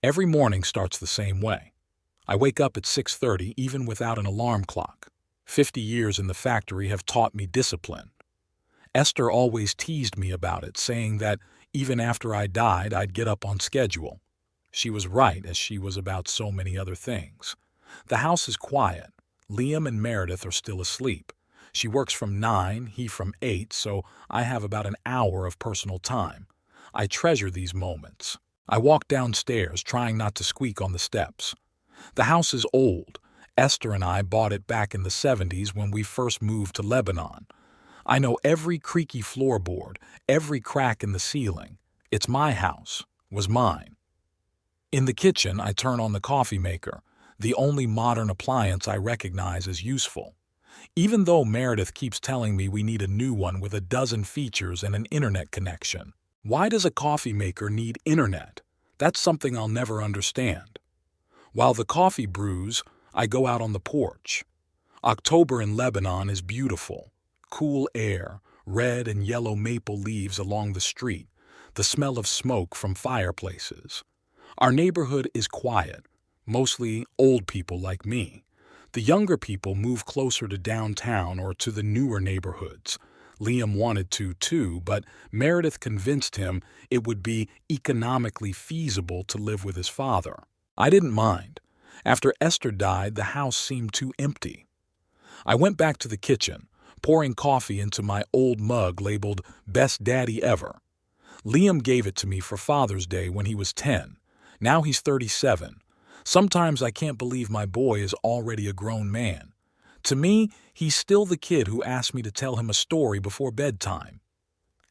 Every morning starts the same way. I wake up at 6:30 even without an alarm clock. 50 years in the factory have taught me discipline. Esther always teased me about it, saying that even after I died, I'd get up on schedule. She was right, as she was about so many other things. The house is quiet. Liam and Meredith are still asleep. She works from 9, he from 8, so I have about an hour of personal time. I treasure these moments. I walk downstairs, trying not to squeak on the steps. The house is old. Esther and I bought it back in the 70s when we first moved to Lebanon. I know every creaky floorboard, every crack in the ceiling. It's my house, was mine. In the kitchen, I turn on the coffee maker, the only modern appliance I recognize as useful. Even though Meredith keeps telling me we need a new one with a dozen features and an internet connection. Why does a coffee maker need internet? That's something I'll never understand. While the coffee brews, I go out on the porch. October in Lebanon is beautiful. Cool air, red and yellow maple leaves along the street, the smell of smoke from fireplaces. Our neighborhood is quiet, mostly old people like me. The younger people move closer to downtown or to the newer neighborhoods. Liam wanted to too, but Meredith convinced him it would be economically feasible to live with his father. I didn't mind. After Esther died, the house seemed too empty. I went back to the kitchen, pouring coffee into my old mug labeled Best Daddy Ever. Liam gave it to me for Father's Day when he was 10. Now he's 37. Sometimes I can't believe my boy is already a grown man. To me, he's still the kid who asked me to tell him a story before bedtime.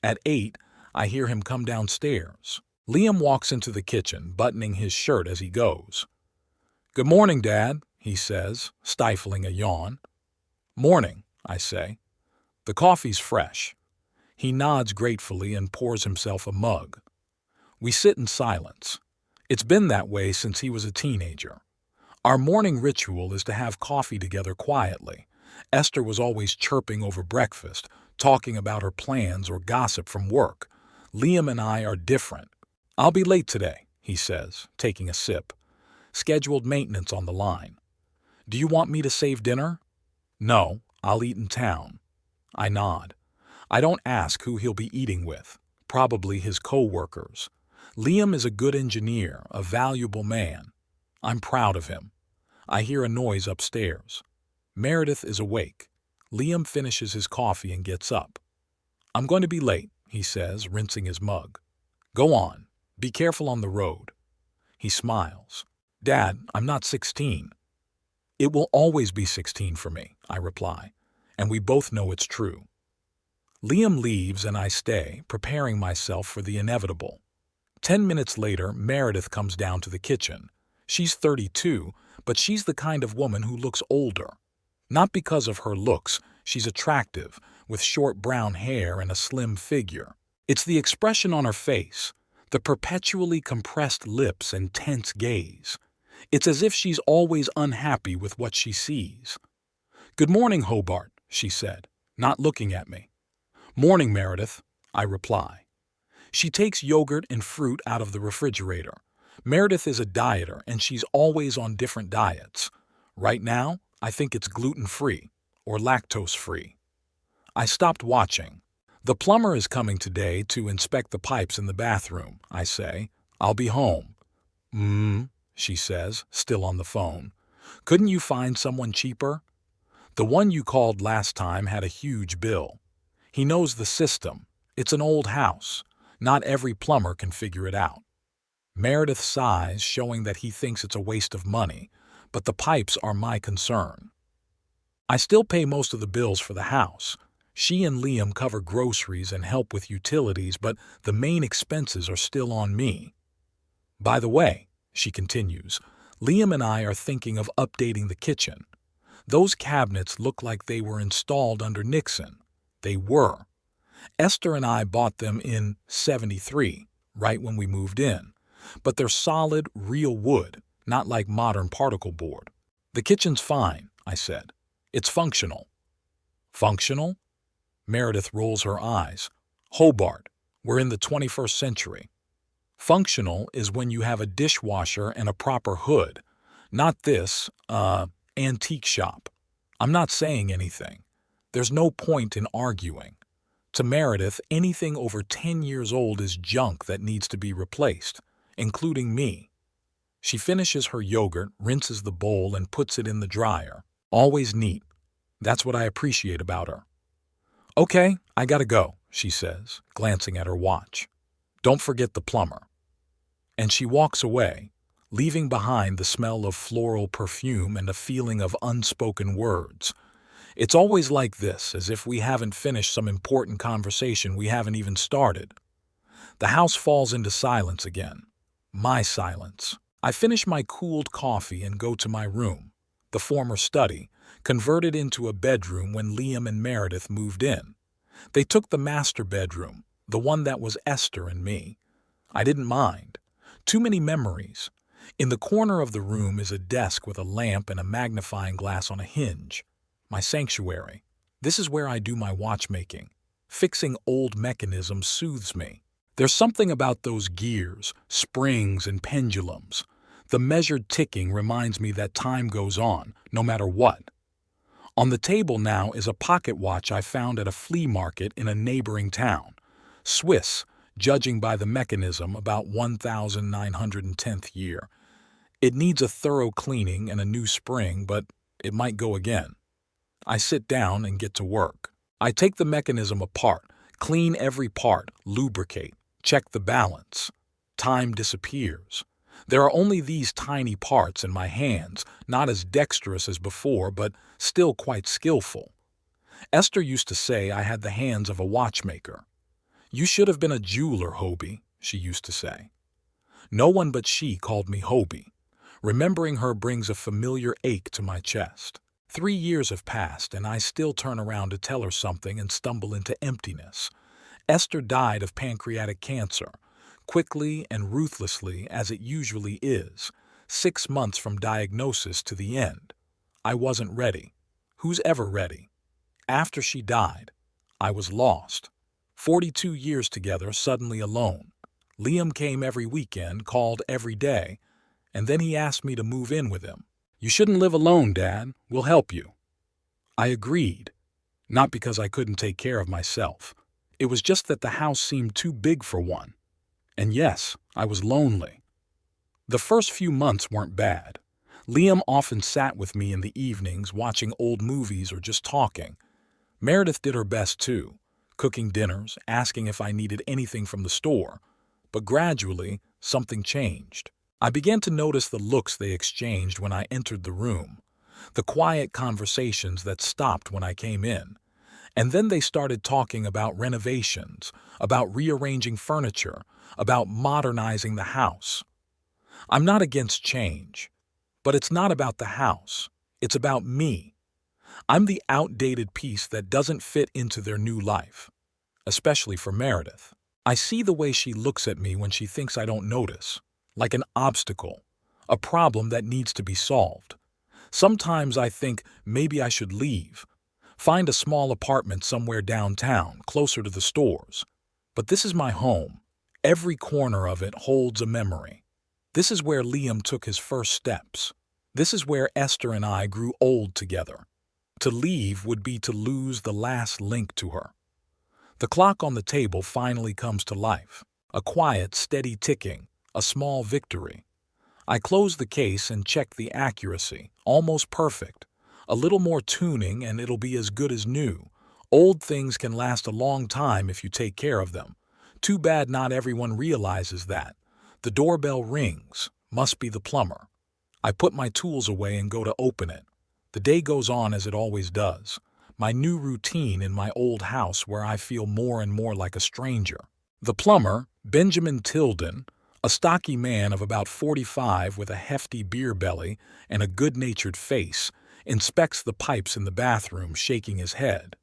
At 8, I hear him come downstairs. Liam walks into the kitchen, buttoning his shirt as he goes. "Good morning, Dad," he says, stifling a yawn. "Morning," I say. The coffee's fresh. He nods gratefully and pours himself a mug. We sit in silence. It's been that way since he was a teenager. Our morning ritual is to have coffee together quietly. Esther was always chirping over breakfast, talking about her plans or gossip from work. Liam and I are different. "I'll be late today," he says, taking a sip. "Scheduled maintenance on the line." "Do you want me to save dinner?" "No, I'll eat in town." I nod. I don't ask who he'll be eating with. Probably his co-workers. Liam is a good engineer, a valuable man. I'm proud of him. I hear a noise upstairs. Meredith is awake. Liam finishes his coffee and gets up. "I'm going to be late," he says, rinsing his mug. "Go on. Be careful on the road." He smiles. "Dad, I'm not 16. "It will always be 16 for me," I reply, and we both know it's true. Liam leaves and I stay, preparing myself for the inevitable. 10 minutes later, Meredith comes down to the kitchen. She's 32, but she's the kind of woman who looks older. Not because of her looks, she's attractive, with short brown hair and a slim figure. It's the expression on her face, the perpetually compressed lips and tense gaze. It's as if she's always unhappy with what she sees. "Good morning, Hobart," she said, not looking at me. "Morning, Meredith," I reply. She takes yogurt and fruit out of the refrigerator. Meredith is a dieter, and she's always on different diets. Right now, I think it's gluten-free or lactose-free. I stopped watching. "The plumber is coming today to inspect the pipes in the bathroom," I say. "I'll be home." She says, still on the phone. "Couldn't you find someone cheaper?" "The one you called last time had a huge bill." He knows the system. It's an old house. Not every plumber can figure it out. Meredith sighs, showing that he thinks it's a waste of money, but the pipes are my concern. I still pay most of the bills for the house. She and Liam cover groceries and help with utilities, but the main expenses are still on me. "By the way," she continues, "Liam and I are thinking of updating the kitchen. Those cabinets look like they were installed under Nixon. They were. Esther and I bought them in '73, right when we moved in. But they're solid, real wood, not like modern particle board." "The kitchen's fine," I said. "It's functional." "Functional?" Meredith rolls her eyes. "Hobart, we're in the 21st century." Functional is when you have a dishwasher and a proper hood, not this, antique shop. I'm not saying anything. There's no point in arguing. To Meredith, anything over 10 years old is junk that needs to be replaced, including me. She finishes her yogurt, rinses the bowl, and puts it in the dryer. Always neat. That's what I appreciate about her. Okay, I gotta go, she says, glancing at her watch. Don't forget the plumber. And she walks away, leaving behind the smell of floral perfume and a feeling of unspoken words. It's always like this, as if we haven't finished some important conversation we haven't even started. The house falls into silence again. My silence. I finish my cooled coffee and go to my room, the former study, converted into a bedroom when Liam and Meredith moved in. They took the master bedroom, the one that was Esther and me. I didn't mind. Too many memories. In the corner of the room is a desk with a lamp and a magnifying glass on a hinge. My sanctuary. This is where I do my watchmaking. Fixing old mechanisms soothes me. There's something about those gears, springs, and pendulums. The measured ticking reminds me that time goes on, no matter what. On the table now is a pocket watch I found at a flea market in a neighboring town. Swiss, judging by the mechanism, about 1910th year. It needs a thorough cleaning and a new spring, but it might go again. I sit down and get to work. I take the mechanism apart, clean every part, lubricate, check the balance. Time disappears. There are only these tiny parts in my hands, not as dexterous as before, but still quite skillful. Esther used to say I had the hands of a watchmaker. You should have been a jeweler, Hobie, she used to say. No one but she called me Hobie. Remembering her brings a familiar ache to my chest. 3 years have passed, and I still turn around to tell her something and stumble into emptiness. Esther died of pancreatic cancer, quickly and ruthlessly as it usually is, 6 months from diagnosis to the end. I wasn't ready. Who's ever ready? After she died, I was lost. 42 years together, suddenly alone. Liam came every weekend, called every day, and then he asked me to move in with him. You shouldn't live alone, Dad. We'll help you. I agreed, not because I couldn't take care of myself. It was just that the house seemed too big for one. And yes, I was lonely. The first few months weren't bad. Liam often sat with me in the evenings watching old movies or just talking. Meredith did her best too, cooking dinners, asking if I needed anything from the store. But gradually, something changed. I began to notice the looks they exchanged when I entered the room, the quiet conversations that stopped when I came in. And then they started talking about renovations, about rearranging furniture, about modernizing the house. I'm not against change, but it's not about the house. It's about me. I'm the outdated piece that doesn't fit into their new life, especially for Meredith. I see the way she looks at me when she thinks I don't notice, like an obstacle, a problem that needs to be solved. Sometimes I think maybe I should leave, find a small apartment somewhere downtown, closer to the stores. But this is my home. Every corner of it holds a memory. This is where Liam took his first steps. This is where Esther and I grew old together. To leave would be to lose the last link to her. The clock on the table finally comes to life. A quiet, steady ticking, a small victory. I close the case and check the accuracy, almost perfect. A little more tuning and it'll be as good as new. Old things can last a long time if you take care of them. Too bad not everyone realizes that. The doorbell rings. Must be the plumber. I put my tools away and go to open it. The day goes on as it always does. My new routine in my old house where I feel more and more like a stranger. The plumber, Benjamin Tilden, a stocky man of about 45 with a hefty beer belly and a good-natured face, inspects the pipes in the bathroom, shaking his head.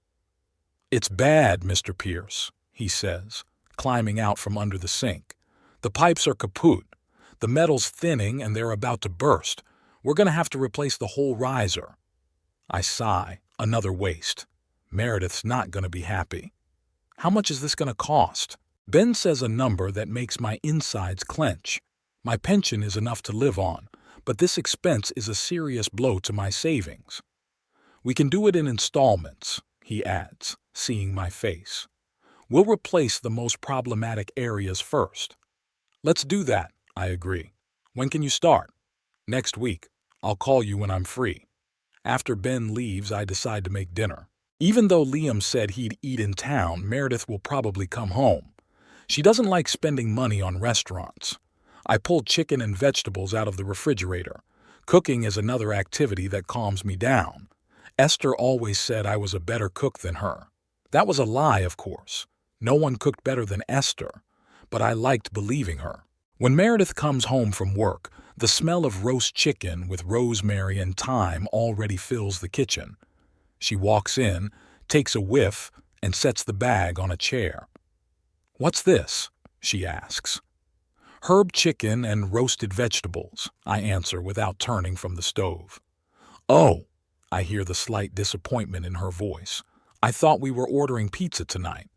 It's bad, Mr. Pierce, he says, climbing out from under the sink. The pipes are kaput. The metal's thinning and they're about to burst. We're going to have to replace the whole riser. I sigh. Another waste. Meredith's not going to be happy. How much is this going to cost? Ben says a number that makes my insides clench. My pension is enough to live on, but this expense is a serious blow to my savings. We can do it in installments, he adds, seeing my face. We'll replace the most problematic areas first. Let's do that, I agree. When can you start? Next week. I'll call you when I'm free. After Ben leaves, I decide to make dinner. Even though Liam said he'd eat in town, Meredith will probably come home. She doesn't like spending money on restaurants. I pull chicken and vegetables out of the refrigerator. Cooking is another activity that calms me down. Esther always said I was a better cook than her. That was a lie, of course. No one cooked better than Esther, but I liked believing her. When Meredith comes home from work, the smell of roast chicken with rosemary and thyme already fills the kitchen. She walks in, takes a whiff, and sets the bag on a chair. "What's this?" she asks. "Herb chicken and roasted vegetables," I answer without turning from the stove. "Oh," I hear the slight disappointment in her voice. "I thought we were ordering pizza tonight."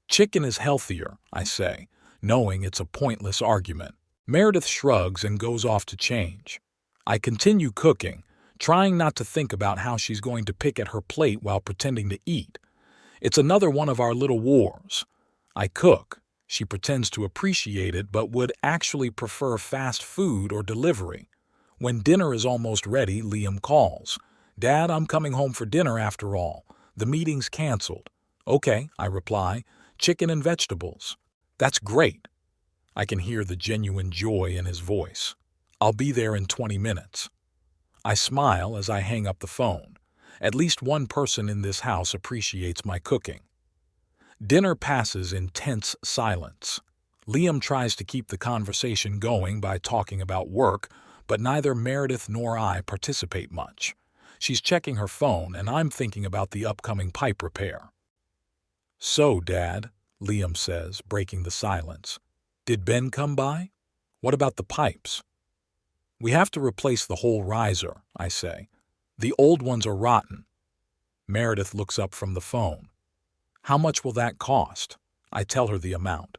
"Chicken is healthier," I say, knowing it's a pointless argument. Meredith shrugs and goes off to change. I continue cooking, trying not to think about how she's going to pick at her plate while pretending to eat. It's another one of our little wars. I cook. She pretends to appreciate it but would actually prefer fast food or delivery. When dinner is almost ready, Liam calls. "Dad, I'm coming home for dinner after all. The meeting's canceled." "Okay," I reply. "Chicken and vegetables." "That's great." I can hear the genuine joy in his voice. "I'll be there in 20 minutes. I smile as I hang up the phone. At least one person in this house appreciates my cooking. Dinner passes in tense silence. Liam tries to keep the conversation going by talking about work, but neither Meredith nor I participate much. She's checking her phone, and I'm thinking about the upcoming pipe repair. "So, Dad," Liam says, breaking the silence, "did Ben come by? What about the pipes?" "We have to replace the whole riser," I say. "The old ones are rotten." Meredith looks up from the phone. "How much will that cost?" I tell her the amount.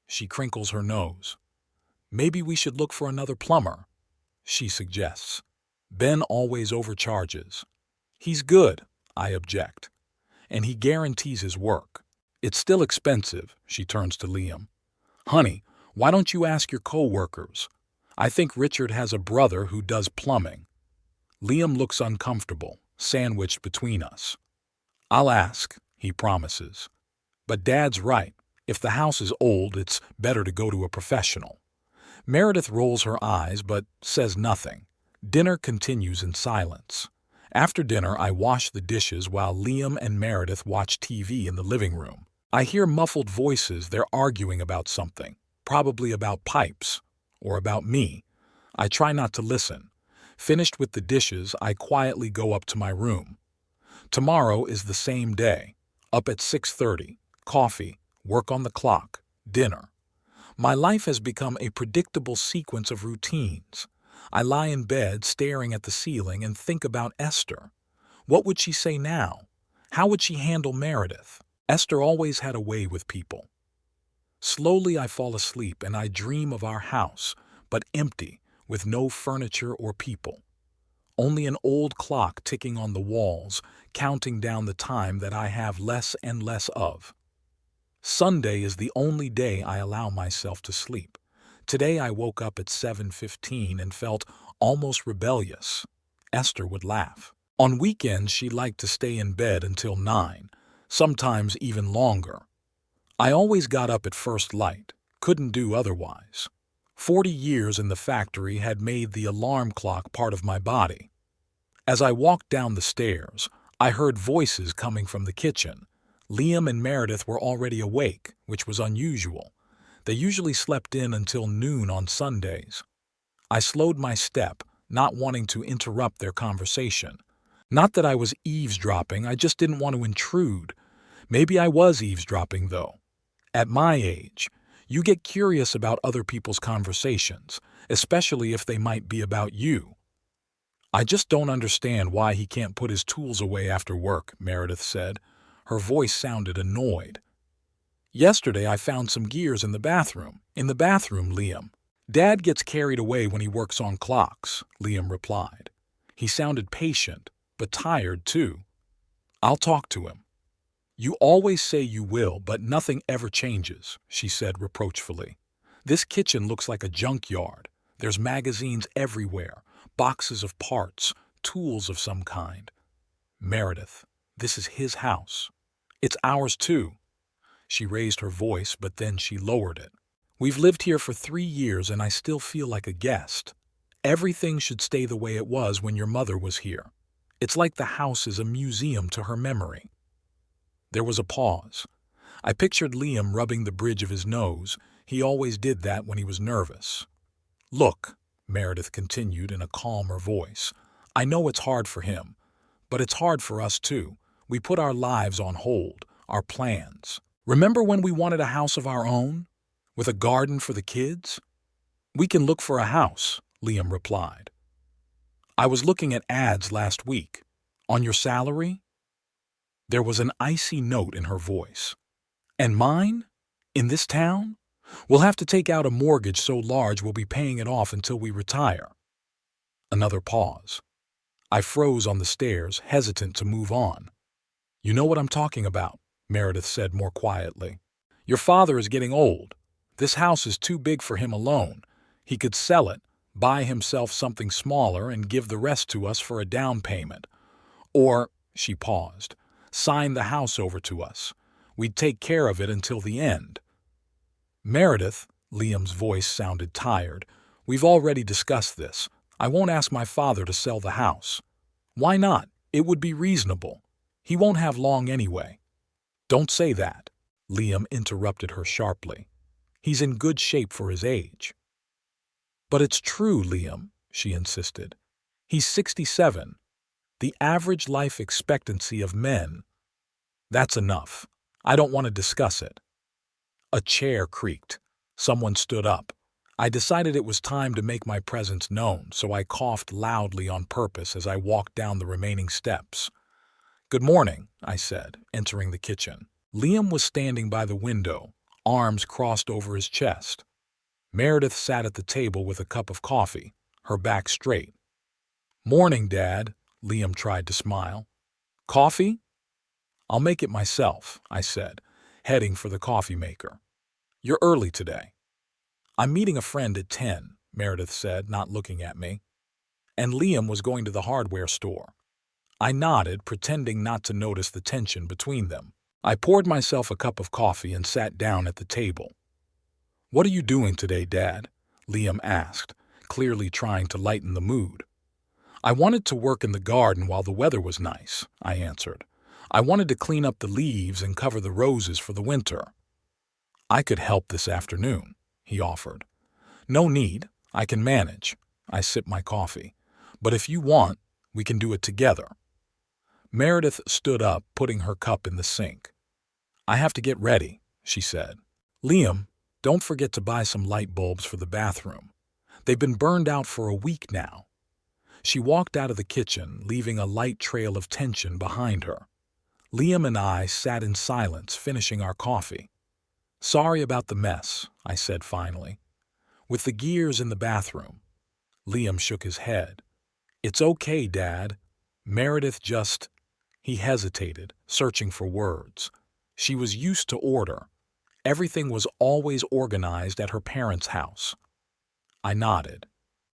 She crinkles her nose. "Maybe we should look for another plumber," she suggests. "Ben always overcharges." "He's good," I object, "and he guarantees his work." "It's still expensive," she turns to Liam. "Honey, why don't you ask your co-workers? I think Richard has a brother who does plumbing." Liam looks uncomfortable, sandwiched between us. "I'll ask," he promises. "But Dad's right. If the house is old, it's better to go to a professional." Meredith rolls her eyes but says nothing. Dinner continues in silence. After dinner, I wash the dishes while Liam and Meredith watch TV in the living room. I hear muffled voices. They're arguing about something, probably about pipes, or about me. I try not to listen. Finished with the dishes, I quietly go up to my room. Tomorrow is the same day. Up at 6:30, coffee, work on the clock, dinner. My life has become a predictable sequence of routines. I lie in bed staring at the ceiling and think about Esther. What would she say now? How would she handle Meredith? Esther always had a way with people. Slowly I fall asleep and I dream of our house, but empty, with no furniture or people. Only an old clock ticking on the walls, counting down the time that I have less and less of. Sunday is the only day I allow myself to sleep. Today I woke up at 7:15 and felt almost rebellious. Esther would laugh. On weekends she liked to stay in bed until 9, sometimes even longer. I always got up at first light, couldn't do otherwise. 40 years in the factory had made the alarm clock part of my body. As I walked down the stairs, I heard voices coming from the kitchen. Liam and Meredith were already awake, which was unusual. They usually slept in until noon on Sundays. I slowed my step, not wanting to interrupt their conversation. Not that I was eavesdropping, I just didn't want to intrude. Maybe I was eavesdropping, though. At my age, you get curious about other people's conversations, especially if they might be about you. "I just don't understand why he can't put his tools away after work," Meredith said. Her voice sounded annoyed. Yesterday I found some gears in the bathroom. In the bathroom, Liam. Dad gets carried away when he works on clocks, Liam replied. He sounded patient, but tired too. I'll talk to him. You always say you will, but nothing ever changes, she said reproachfully. This kitchen looks like a junkyard. There's magazines everywhere, boxes of parts, tools of some kind. Meredith, this is his house. It's ours too. She raised her voice, but then she lowered it. We've lived here for 3 years and I still feel like a guest. Everything should stay the way it was when your mother was here. It's like the house is a museum to her memory. There was a pause. I pictured Liam rubbing the bridge of his nose. He always did that when he was nervous. Look, Meredith continued in a calmer voice, I know it's hard for him, but it's hard for us too. We put our lives on hold, our plans. Remember when we wanted a house of our own? With a garden for the kids? We can look for a house, Liam replied. I was looking at ads last week. On your salary? There was an icy note in her voice. And mine? In this town? We'll have to take out a mortgage so large we'll be paying it off until we retire. Another pause. I froze on the stairs, hesitant to move on. You know what I'm talking about, Meredith said more quietly. Your father is getting old. This house is too big for him alone. He could sell it, buy himself something smaller, and give the rest to us for a down payment. Or, she paused, sign the house over to us. We'd take care of it until the end. Meredith, Liam's voice sounded tired, we've already discussed this. I won't ask my father to sell the house. Why not? It would be reasonable. He won't have long anyway. Don't say that, Liam interrupted her sharply. He's in good shape for his age. But it's true, Liam, she insisted. He's 67. The average life expectancy of men. That's enough. I don't want to discuss it. A chair creaked. Someone stood up. I decided it was time to make my presence known, so I coughed loudly on purpose as I walked down the remaining steps. Good morning, I said, entering the kitchen. Liam was standing by the window, arms crossed over his chest. Meredith sat at the table with a cup of coffee, her back straight. Morning, Dad, Liam tried to smile. Coffee? I'll make it myself, I said, heading for the coffee maker. You're early today. I'm meeting a friend at 10, Meredith said, not looking at me. And Liam was going to the hardware store. I nodded, pretending not to notice the tension between them. I poured myself a cup of coffee and sat down at the table. What are you doing today, Dad? Liam asked, clearly trying to lighten the mood. I wanted to work in the garden while the weather was nice, I answered. I wanted to clean up the leaves and cover the roses for the winter. I could help this afternoon, he offered. No need, I can manage. I sipped my coffee. But if you want, we can do it together. Meredith stood up, putting her cup in the sink. I have to get ready, she said. Liam, don't forget to buy some light bulbs for the bathroom. They've been burned out for a week now. She walked out of the kitchen, leaving a light trail of tension behind her. Liam and I sat in silence, finishing our coffee. Sorry about the mess, I said finally. With the gears in the bathroom. Liam shook his head. It's okay, Dad. Meredith just... He hesitated, searching for words. She was used to order. Everything was always organized at her parents' house. I nodded.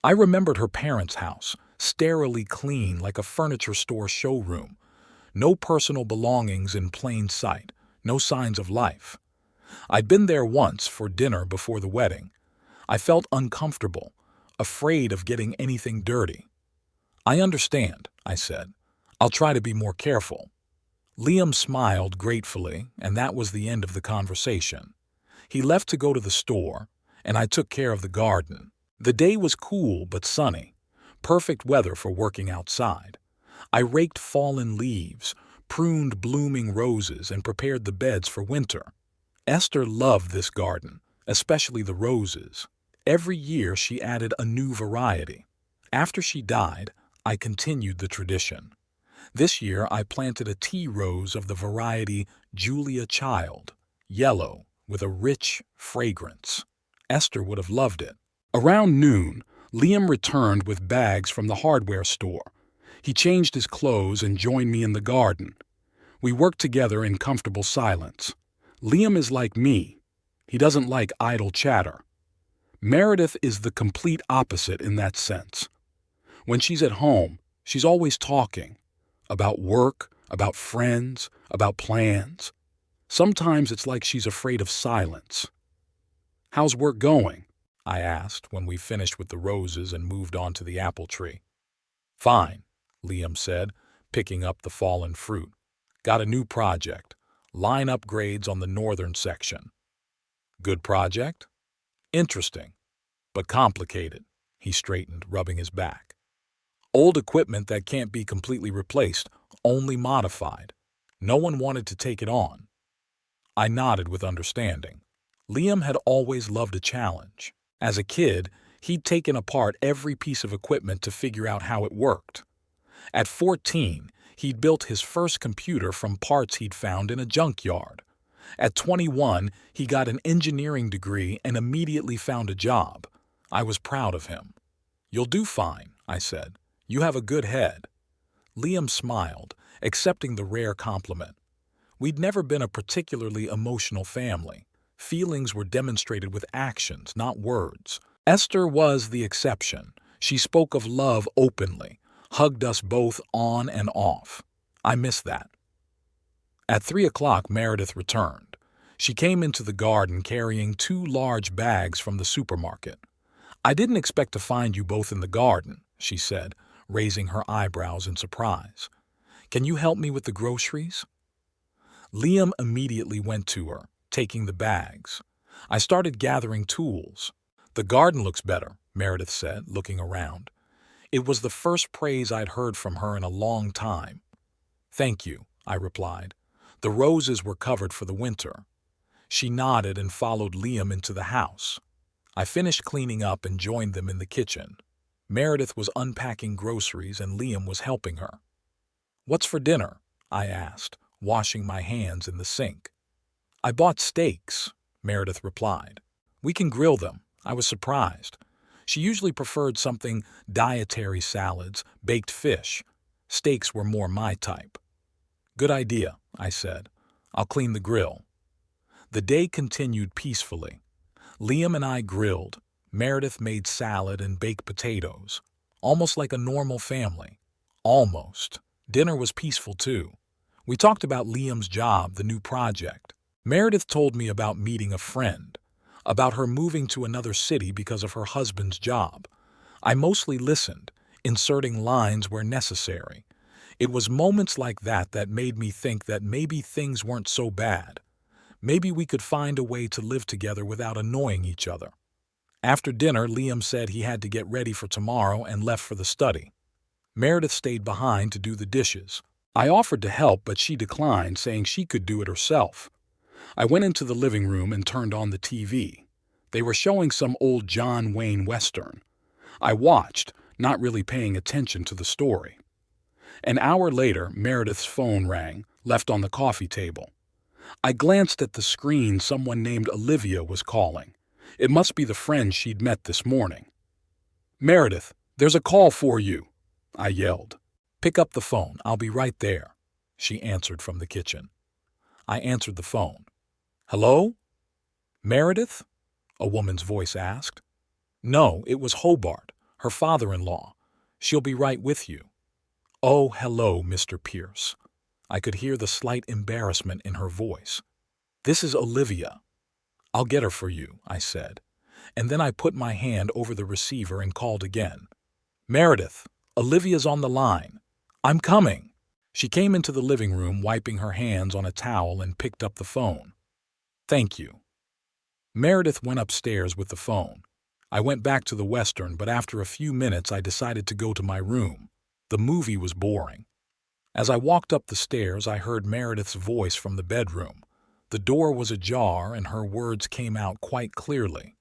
I remembered her parents' house, sterilely clean like a furniture store showroom. No personal belongings in plain sight, no signs of life. I'd been there once for dinner before the wedding. I felt uncomfortable, afraid of getting anything dirty. I understand, I said. I'll try to be more careful. Liam smiled gratefully, and that was the end of the conversation. He left to go to the store, and I took care of the garden. The day was cool but sunny, perfect weather for working outside. I raked fallen leaves, pruned blooming roses, and prepared the beds for winter. Esther loved this garden, especially the roses. Every year she added a new variety. After she died, I continued the tradition. This year I planted a tea rose of the variety Julia Child, yellow, with a rich fragrance. Esther would have loved it. Around noon, Liam returned with bags from the hardware store. He changed his clothes and joined me in the garden. We worked together in comfortable silence. Liam is like me. He doesn't like idle chatter. Meredith is the complete opposite in that sense. When she's at home, she's always talking. About work, about friends, about plans. Sometimes it's like she's afraid of silence. "How's work going?" I asked when we finished with the roses and moved on to the apple tree. "Fine," Liam said, picking up the fallen fruit. "Got a new project. Line upgrades on the northern section." "Good project?" "Interesting, but complicated," he straightened, rubbing his back. "Old equipment that can't be completely replaced, only modified. No one wanted to take it on." I nodded with understanding. Liam had always loved a challenge. As a kid, he'd taken apart every piece of equipment to figure out how it worked. At 14, he'd built his first computer from parts he'd found in a junkyard. At 21, he got an engineering degree and immediately found a job. I was proud of him. "You'll do fine," I said. "You have a good head." Liam smiled, accepting the rare compliment. We'd never been a particularly emotional family. Feelings were demonstrated with actions, not words. Esther was the exception. She spoke of love openly, hugged us both on and off. I miss that. At 3 o'clock, Meredith returned. She came into the garden carrying 2 large bags from the supermarket. "I didn't expect to find you both in the garden," she said, raising her eyebrows in surprise. "Can you help me with the groceries?" Liam immediately went to her, taking the bags. I started gathering tools. "The garden looks better," Meredith said, looking around. It was the first praise I'd heard from her in a long time. "Thank you," I replied. "The roses were covered for the winter." She nodded and followed Liam into the house. I finished cleaning up and joined them in the kitchen. Meredith was unpacking groceries and Liam was helping her. "What's for dinner?" I asked, washing my hands in the sink. "I bought steaks," Meredith replied. "We can grill them." I was surprised. She usually preferred something dietary: salads, baked fish. Steaks were more my type. "Good idea," I said. "I'll clean the grill." The day continued peacefully. Liam and I grilled. Meredith made salad and baked potatoes. Almost like a normal family. Almost. Dinner was peaceful too. We talked about Liam's job, the new project. Meredith told me about meeting a friend, about her moving to another city because of her husband's job. I mostly listened, inserting lines where necessary. It was moments like that that made me think that maybe things weren't so bad. Maybe we could find a way to live together without annoying each other. After dinner, Liam said he had to get ready for tomorrow and left for the study. Meredith stayed behind to do the dishes. I offered to help, but she declined, saying she could do it herself. I went into the living room and turned on the TV. They were showing some old John Wayne Western. I watched, not really paying attention to the story. An hour later, Meredith's phone rang, left on the coffee table. I glanced at the screen. Someone named Olivia was calling. It must be the friend she'd met this morning. "Meredith, there's a call for you," I yelled. "Pick up the phone. I'll be right there," she answered from the kitchen. I answered the phone. "Hello? Meredith?" a woman's voice asked. "No, it was Hobart, her father-in-law. She'll be right with you." "Oh, hello, Mr. Pierce." I could hear the slight embarrassment in her voice. "This is Olivia." "I'll get her for you," I said, and then I put my hand over the receiver and called again. "Meredith, Olivia's on the line. I'm coming." She came into the living room, wiping her hands on a towel, and picked up the phone. "Thank you." Meredith went upstairs with the phone. I went back to the Western, but after a few minutes I decided to go to my room. The movie was boring. As I walked up the stairs, I heard Meredith's voice from the bedroom. The door was ajar, and her words came out quite clearly.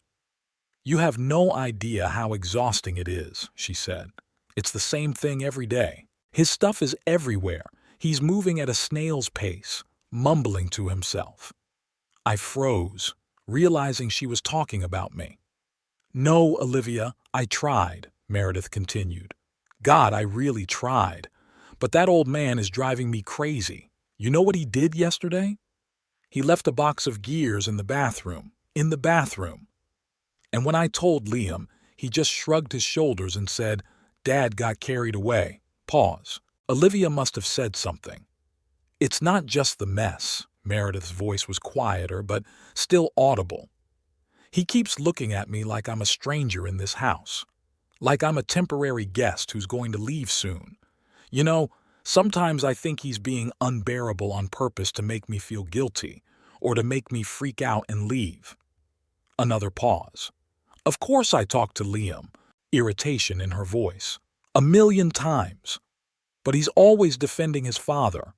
"You have no idea how exhausting it is," she said. "It's the same thing every day. His stuff is everywhere. He's moving at a snail's pace, mumbling to himself." I froze, realizing she was talking about me. No, Olivia, I tried, Meredith continued. God, I really tried. But that old man is driving me crazy. You know what he did yesterday? He left a box of gears in the bathroom. In the bathroom. And when I told Liam, he just shrugged his shoulders and said, Dad got carried away. Pause. Olivia must have said something. It's not just the mess. Meredith's voice was quieter, but still audible. He keeps looking at me like I'm a stranger in this house. Like I'm a temporary guest who's going to leave soon. You know, sometimes I think he's being unbearable on purpose to make me feel guilty, or to make me freak out and leave. Another pause. Of course I talked to Liam, irritation in her voice. 1,000,000 times. But he's always defending his father.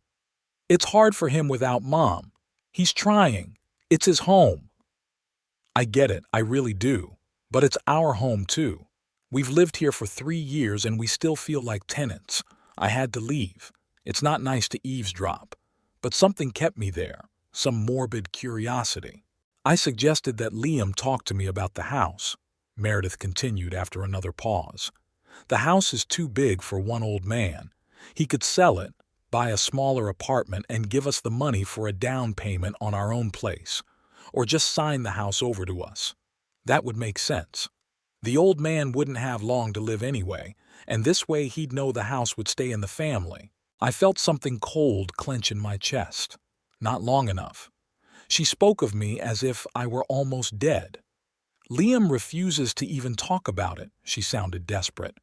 It's hard for him without Mom. He's trying. It's his home. I get it, I really do. But it's our home too. We've lived here for 3 years and we still feel like tenants. I had to leave. It's not nice to eavesdrop. But something kept me there, some morbid curiosity. I suggested that Liam talk to me about the house. Meredith continued after another pause. The house is too big for one old man. He could sell it, buy a smaller apartment, and give us the money for a down payment on our own place. Or just sign the house over to us. That would make sense. The old man wouldn't have long to live anyway, and this way he'd know the house would stay in the family. I felt something cold clench in my chest. Not long enough. She spoke of me as if I were almost dead. Liam refuses to even talk about it, she sounded desperate.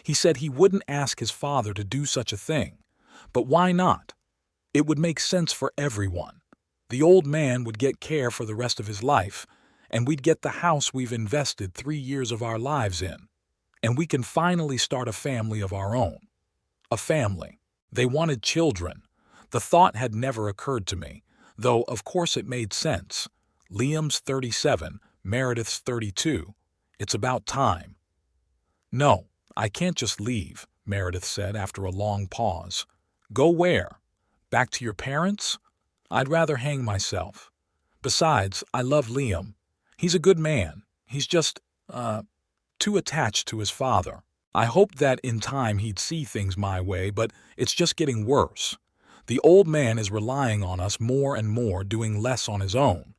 He said he wouldn't ask his father to do such a thing. But why not? It would make sense for everyone. The old man would get care for the rest of his life, and we'd get the house we've invested 3 years of our lives in. And we can finally start a family of our own. A family. They wanted children. The thought had never occurred to me, though of course it made sense. Liam's 37, Meredith's 32. It's about time. No, I can't just leave, Meredith said after a long pause. Go where? Back to your parents? I'd rather hang myself. Besides, I love Liam. He's a good man. He's just, too attached to his father. I hoped that in time he'd see things my way, but it's just getting worse. The old man is relying on us more and more, doing less on his own.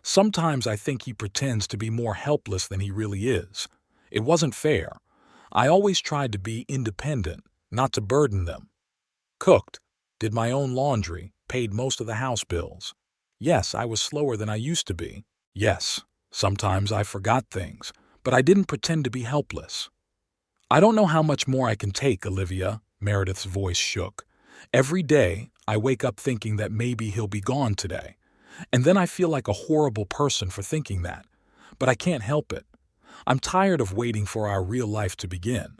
Sometimes I think he pretends to be more helpless than he really is. It wasn't fair. I always tried to be independent, not to burden them. Cooked, did my own laundry, paid most of the house bills. Yes, I was slower than I used to be. Yes, sometimes I forgot things, but I didn't pretend to be helpless. I don't know how much more I can take, Olivia, Meredith's voice shook. Every day, I wake up thinking that maybe he'll be gone today. And then I feel like a horrible person for thinking that. But I can't help it. I'm tired of waiting for our real life to begin.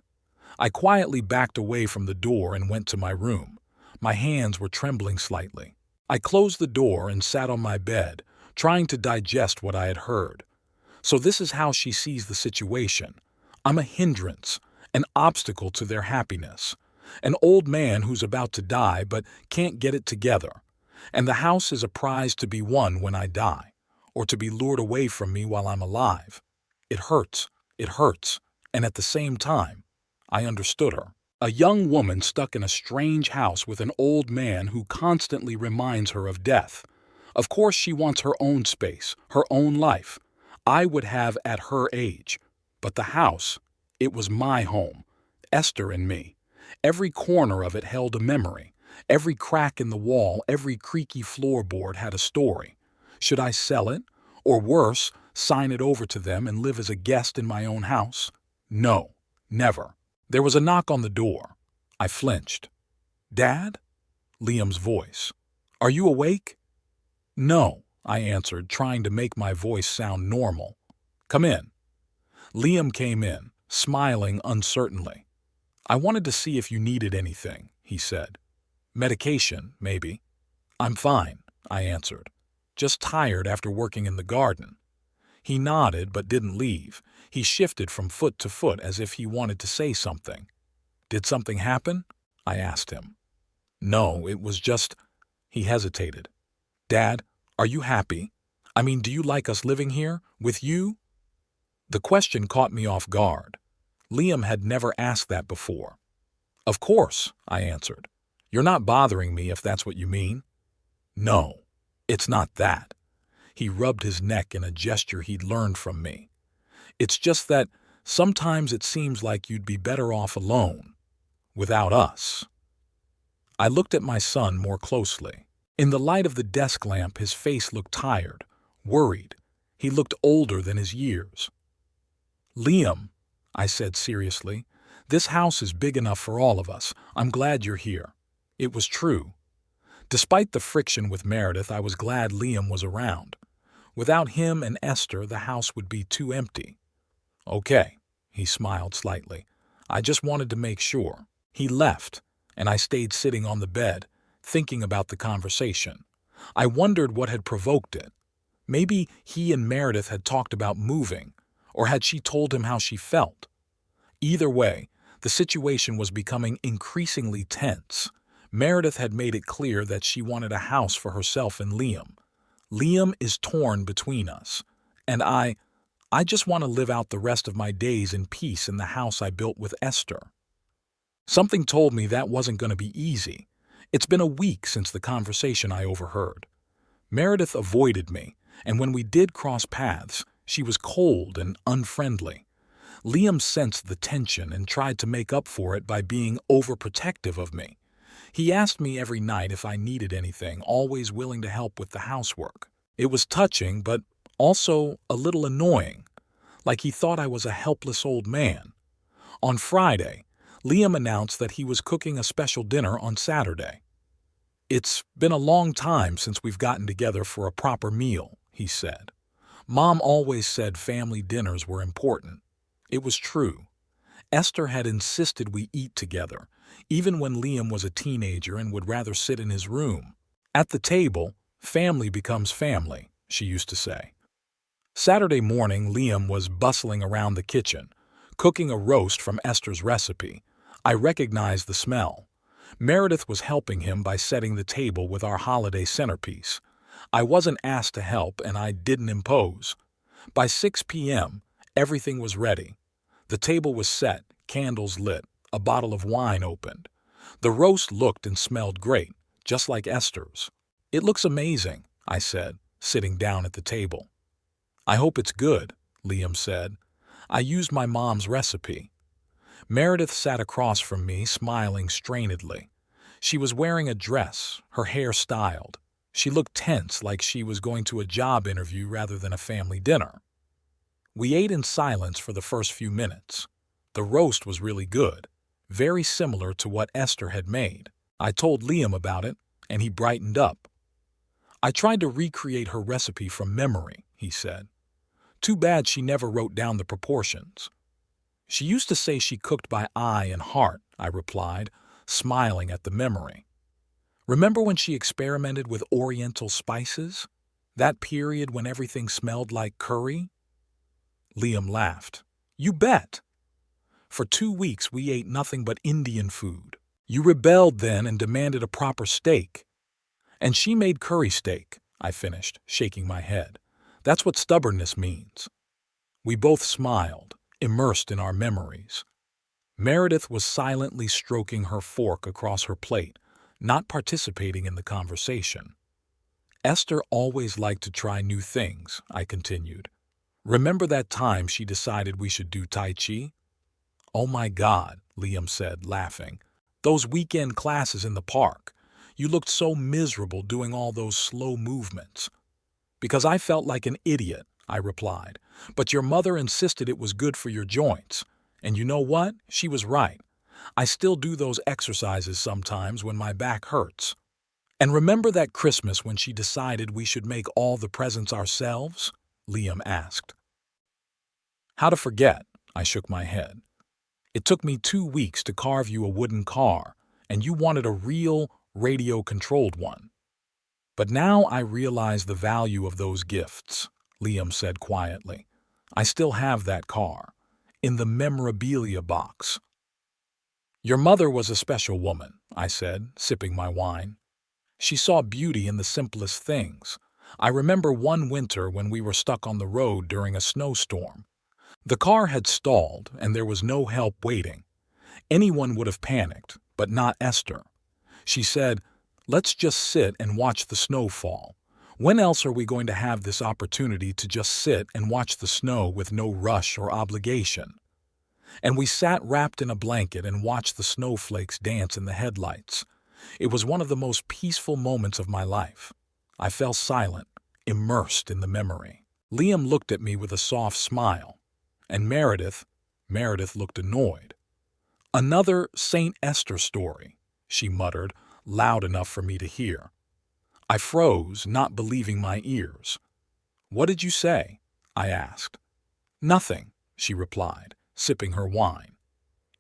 I quietly backed away from the door and went to my room. My hands were trembling slightly. I closed the door and sat on my bed, trying to digest what I had heard. So this is how she sees the situation. I'm a hindrance, an obstacle to their happiness. An old man who's about to die but can't get it together. And the house is a prize to be won when I die, or to be lured away from me while I'm alive. It hurts, and at the same time, I understood her. A young woman stuck in a strange house with an old man who constantly reminds her of death. Of course she wants her own space, her own life. I would have at her age. But the house, it was my home. Esther and me. Every corner of it held a memory. Every crack in the wall, every creaky floorboard had a story. Should I sell it? Or worse, sign it over to them and live as a guest in my own house? No, never. There was a knock on the door. I flinched. Dad? Liam's voice. Are you awake? No, I answered, trying to make my voice sound normal. Come in. Liam came in, smiling uncertainly. I wanted to see if you needed anything, he said. Medication, maybe. I'm fine, I answered. Just tired after working in the garden. He nodded but didn't leave. He shifted from foot to foot as if he wanted to say something. Did something happen? I asked him. No, it was just... He hesitated. Dad, are you happy? I mean, do you like us living here? With you? The question caught me off guard. Liam had never asked that before. Of course, I answered. You're not bothering me if that's what you mean. No, it's not that. He rubbed his neck in a gesture he'd learned from me. It's just that sometimes it seems like you'd be better off alone, without us. I looked at my son more closely. In the light of the desk lamp, his face looked tired, worried. He looked older than his years. Liam, I said seriously, this house is big enough for all of us. I'm glad you're here. It was true. Despite the friction with Meredith, I was glad Liam was around. Without him and Esther, the house would be too empty. Okay, he smiled slightly. I just wanted to make sure. He left, and I stayed sitting on the bed, thinking about the conversation. I wondered what had provoked it. Maybe he and Meredith had talked about moving, or had she told him how she felt? Either way, the situation was becoming increasingly tense. Meredith had made it clear that she wanted a house for herself and Liam. Liam is torn between us, and I just want to live out the rest of my days in peace in the house I built with Esther. Something told me that wasn't going to be easy. It's been a week since the conversation I overheard. Meredith avoided me, and when we did cross paths, she was cold and unfriendly. Liam sensed the tension and tried to make up for it by being overprotective of me. He asked me every night if I needed anything, always willing to help with the housework. It was touching, but also a little annoying, like he thought I was a helpless old man. On Friday, Liam announced that he was cooking a special dinner on Saturday. It's been a long time since we've gotten together for a proper meal, he said. Mom always said family dinners were important. It was true. Esther had insisted we eat together, even when Liam was a teenager and would rather sit in his room. At the table, family becomes family, she used to say. Saturday morning, Liam was bustling around the kitchen, cooking a roast from Esther's recipe. I recognized the smell. Meredith was helping him by setting the table with our holiday centerpiece. I wasn't asked to help, and I didn't impose. By 6 p.m., everything was ready. The table was set, candles lit, a bottle of wine opened. The roast looked and smelled great, just like Esther's. It looks amazing, I said, sitting down at the table. I hope it's good, Liam said. I used my mom's recipe. Meredith sat across from me, smiling strainedly. She was wearing a dress, her hair styled. She looked tense, like she was going to a job interview rather than a family dinner. We ate in silence for the first few minutes. The roast was really good, very similar to what Esther had made. I told Liam about it, and he brightened up. I tried to recreate her recipe from memory, he said. Too bad she never wrote down the proportions. She used to say she cooked by eye and heart, I replied, smiling at the memory. Remember when she experimented with Oriental spices? That period when everything smelled like curry? Liam laughed. You bet. For 2 weeks we ate nothing but Indian food. You rebelled then and demanded a proper steak. And she made curry steak, I finished, shaking my head. That's what stubbornness means. We both smiled, immersed in our memories. Meredith was silently stroking her fork across her plate, not participating in the conversation. Esther always liked to try new things, I continued. Remember that time she decided we should do Tai Chi? Oh my God, Liam said, laughing. Those weekend classes in the park. You looked so miserable doing all those slow movements. Because I felt like an idiot, I replied. But your mother insisted it was good for your joints. And you know what? She was right. I still do those exercises sometimes when my back hurts. And remember that Christmas when she decided we should make all the presents ourselves? Liam asked. How to forget? I shook my head. It took me 2 weeks to carve you a wooden car, and you wanted a real, radio-controlled one. But now I realize the value of those gifts, Liam said quietly. I still have that car, in the memorabilia box. Your mother was a special woman, I said, sipping my wine. She saw beauty in the simplest things. I remember one winter when we were stuck on the road during a snowstorm. The car had stalled and there was no help waiting. Anyone would have panicked, but not Esther. She said, "Let's just sit and watch the snow fall. When else are we going to have this opportunity to just sit and watch the snow with no rush or obligation?" And we sat wrapped in a blanket and watched the snowflakes dance in the headlights. It was one of the most peaceful moments of my life. I fell silent, immersed in the memory. Liam looked at me with a soft smile, and Meredith looked annoyed. "Another St. Esther story," she muttered, loud enough for me to hear. I froze, not believing my ears. "What did you say?" I asked. "Nothing," she replied, sipping her wine.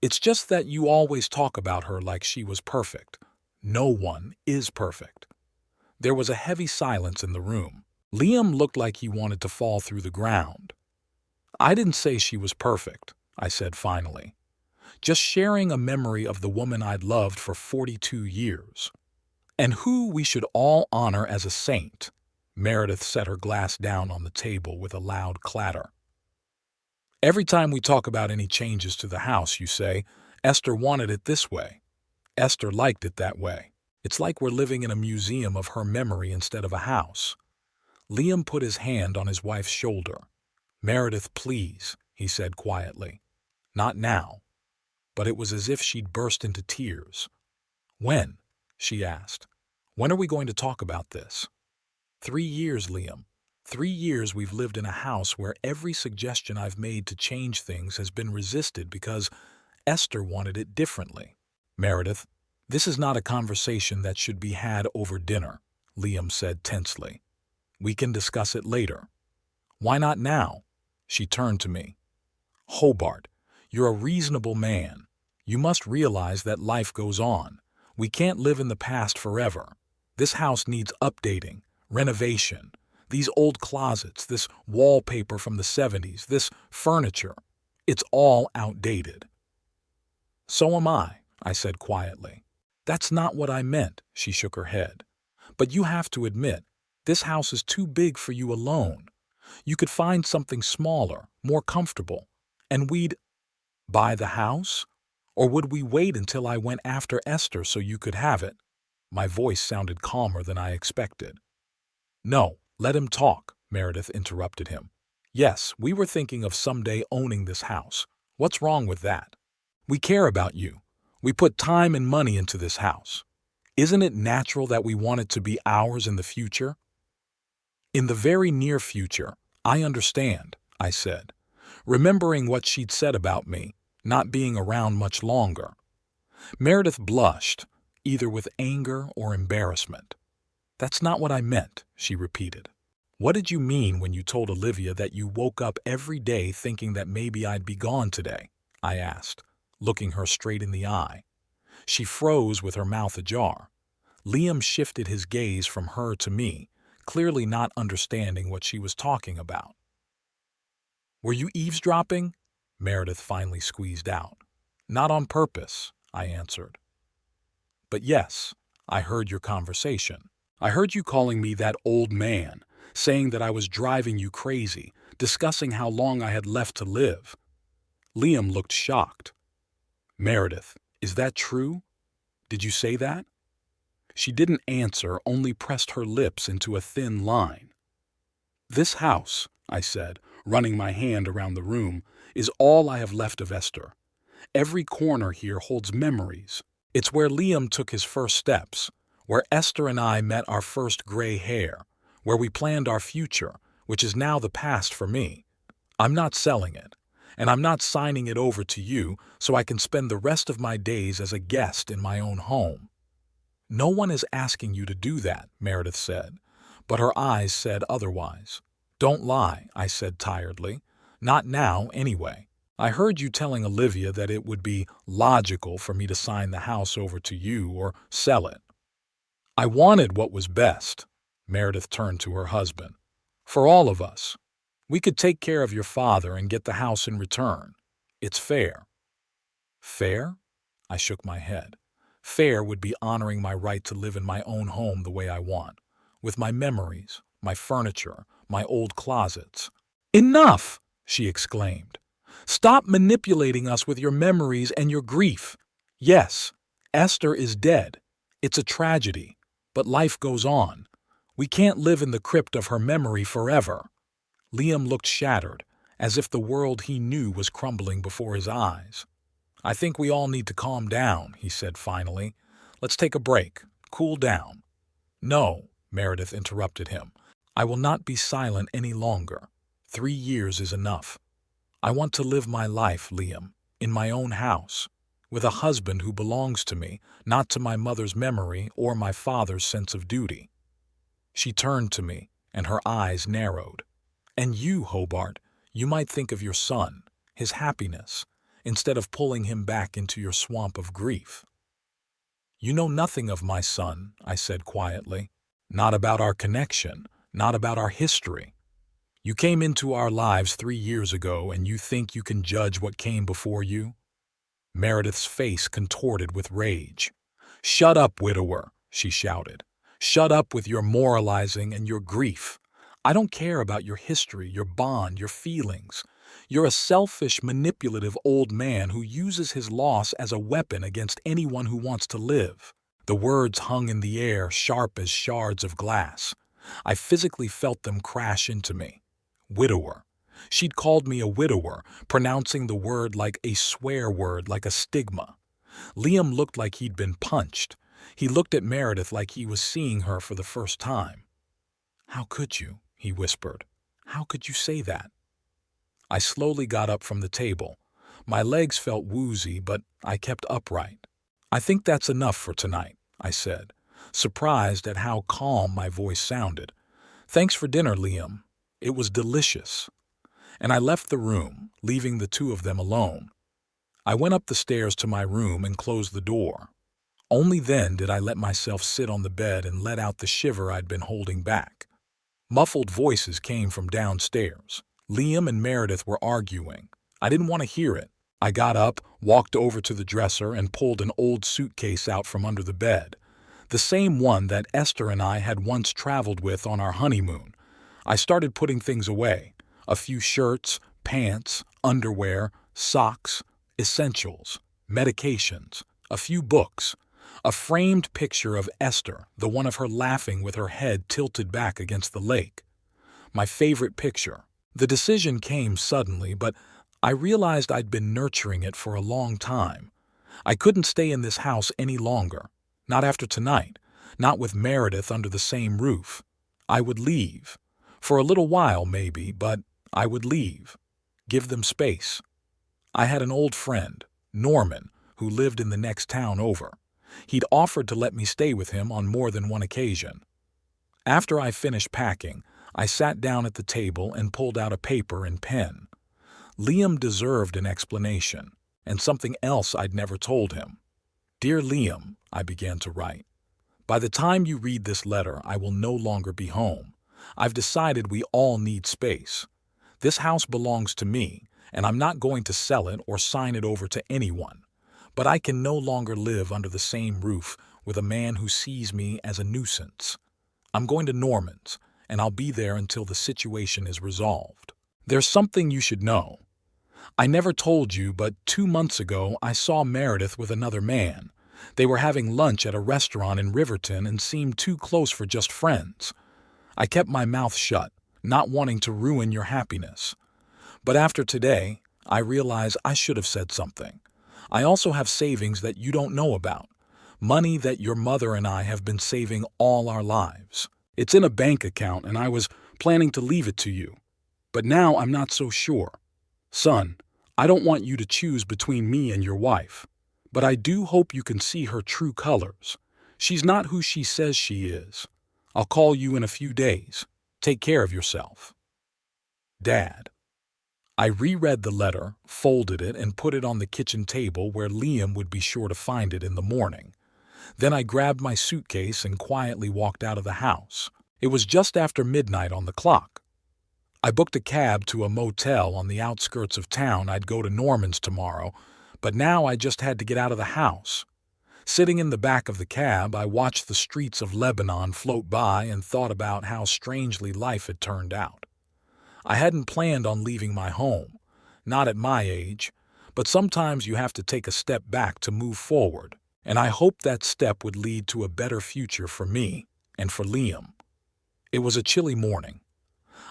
"It's just that you always talk about her like she was perfect. No one is perfect." There was a heavy silence in the room. Liam looked like he wanted to fall through the ground. "I didn't say she was perfect," I said finally. "Just sharing a memory of the woman I'd loved for 42 years. And who we should all honor as a saint." Meredith set her glass down on the table with a loud clatter. "Every time we talk about any changes to the house, you say, 'Esther wanted it this way. Esther liked it that way.' It's like we're living in a museum of her memory instead of a house." Liam put his hand on his wife's shoulder. "Meredith, please," he said quietly. "Not now." But it was as if she'd burst into tears. "When?" she asked. "When are we going to talk about this?" 3 years, Liam. 3 years we've lived in a house where every suggestion I've made to change things has been resisted because Esther wanted it differently. "Meredith, this is not a conversation that should be had over dinner," Liam said tensely. "We can discuss it later." "Why not now?" She turned to me. "Hobart, you're a reasonable man. You must realize that life goes on. We can't live in the past forever. This house needs updating, renovation. These old closets, this wallpaper from the 70s, this furniture, it's all outdated." "So am I said quietly. "That's not what I meant," she shook her head. "But you have to admit, this house is too big for you alone. You could find something smaller, more comfortable, and we'd—" "Buy the house? Or would we wait until I went after Esther so you could have it?" My voice sounded calmer than I expected. "No, let him talk," Meredith interrupted him. "Yes, we were thinking of someday owning this house. What's wrong with that? We care about you. We put time and money into this house. Isn't it natural that we want it to be ours in the future?" "In the very near future, I understand," I said, remembering what she'd said about me, not being around much longer. Meredith blushed, either with anger or embarrassment. "That's not what I meant," she repeated. "What did you mean when you told Olivia that you woke up every day thinking that maybe I'd be gone today?" I asked, looking her straight in the eye. She froze with her mouth ajar. Liam shifted his gaze from her to me, clearly not understanding what she was talking about. "Were you eavesdropping?" Meredith finally squeezed out. "Not on purpose," I answered. "But yes, I heard your conversation. I heard you calling me that old man, saying that I was driving you crazy, discussing how long I had left to live." Liam looked shocked. "Meredith, is that true? Did you say that?" She didn't answer, only pressed her lips into a thin line. "This house," I said, running my hand around the room, "is all I have left of Esther. Every corner here holds memories. It's where Liam took his first steps, where Esther and I met our first gray hair, where we planned our future, which is now the past for me. I'm not selling it, and I'm not signing it over to you so I can spend the rest of my days as a guest in my own home." "No one is asking you to do that," Meredith said, but her eyes said otherwise. "Don't lie," I said tiredly. "Not now, anyway. I heard you telling Olivia that it would be logical for me to sign the house over to you or sell it." "I wanted what was best." Meredith turned to her husband. "For all of us. We could take care of your father and get the house in return. It's fair." "Fair?" I shook my head. "Fair would be honoring my right to live in my own home the way I want, with my memories, my furniture, my old closets. "Enough!" she exclaimed. "Stop manipulating us with your memories and your grief. Yes, Esther is dead. It's a tragedy, but life goes on. We can't live in the crypt of her memory forever." Liam looked shattered, as if the world he knew was crumbling before his eyes. "I think we all need to calm down," he said finally. "Let's take a break, cool down." "No," Meredith interrupted him. "I will not be silent any longer. 3 years is enough. I want to live my life, Liam, in my own house, with a husband who belongs to me, not to my mother's memory or my father's sense of duty." She turned to me, and her eyes narrowed. "And you, Hobart, you might think of your son, his happiness, instead of pulling him back into your swamp of grief." "You know nothing of my son," I said quietly. "Not about our connection, not about our history. You came into our lives 3 years ago, and you think you can judge what came before you?" Meredith's face contorted with rage. "Shut up, widower," she shouted. "Shut up with your moralizing and your grief. I don't care about your history, your bond, your feelings. You're a selfish, manipulative old man who uses his loss as a weapon against anyone who wants to live." The words hung in the air, sharp as shards of glass. I physically felt them crash into me. Widower. She'd called me a widower, pronouncing the word like a swear word, like a stigma. Liam looked like he'd been punched. He looked at Meredith like he was seeing her for the first time. "How could you?" he whispered. "How could you say that?" I slowly got up from the table. My legs felt woozy, but I kept upright. "I think that's enough for tonight," I said, surprised at how calm my voice sounded. "Thanks for dinner, Liam. It was delicious." And I left the room, leaving the two of them alone. I went up the stairs to my room and closed the door. Only then did I let myself sit on the bed and let out the shiver I'd been holding back. Muffled voices came from downstairs. Liam and Meredith were arguing. I didn't want to hear it. I got up, walked over to the dresser, and pulled an old suitcase out from under the bed. The same one that Esther and I had once traveled with on our honeymoon. I started putting things away. A few shirts, pants, underwear, socks, essentials, medications, a few books. A framed picture of Esther, the one of her laughing with her head tilted back against the lake. My favorite picture. The decision came suddenly, but I realized I'd been nurturing it for a long time. I couldn't stay in this house any longer. Not after tonight. Not with Meredith under the same roof. I would leave. For a little while, maybe, but I would leave. Give them space. I had an old friend, Norman, who lived in the next town over. He'd offered to let me stay with him on more than one occasion. After I finished packing, I sat down at the table and pulled out a paper and pen. Liam deserved an explanation, and something else I'd never told him. "Dear Liam," I began to write. "By the time you read this letter, I will no longer be home. I've decided we all need space. This house belongs to me, and I'm not going to sell it or sign it over to anyone. But I can no longer live under the same roof with a man who sees me as a nuisance. I'm going to Norman's, and I'll be there until the situation is resolved. There's something you should know. I never told you, but 2 months ago I saw Meredith with another man. They were having lunch at a restaurant in Riverton and seemed too close for just friends. I kept my mouth shut, not wanting to ruin your happiness. But after today, I realize I should have said something. I also have savings that you don't know about. Money that your mother and I have been saving all our lives. It's in a bank account, and I was planning to leave it to you. But now I'm not so sure. Son, I don't want you to choose between me and your wife. But I do hope you can see her true colors. She's not who she says she is. I'll call you in a few days. Take care of yourself. Dad." I reread the letter, folded it, and put it on the kitchen table where Liam would be sure to find it in the morning. Then I grabbed my suitcase and quietly walked out of the house. It was just after midnight on the clock. I booked a cab to a motel on the outskirts of town. I'd go to Norman's tomorrow, but now I just had to get out of the house. Sitting in the back of the cab, I watched the streets of Lebanon float by and thought about how strangely life had turned out. I hadn't planned on leaving my home, not at my age, but sometimes you have to take a step back to move forward, and I hoped that step would lead to a better future for me and for Liam. It was a chilly morning.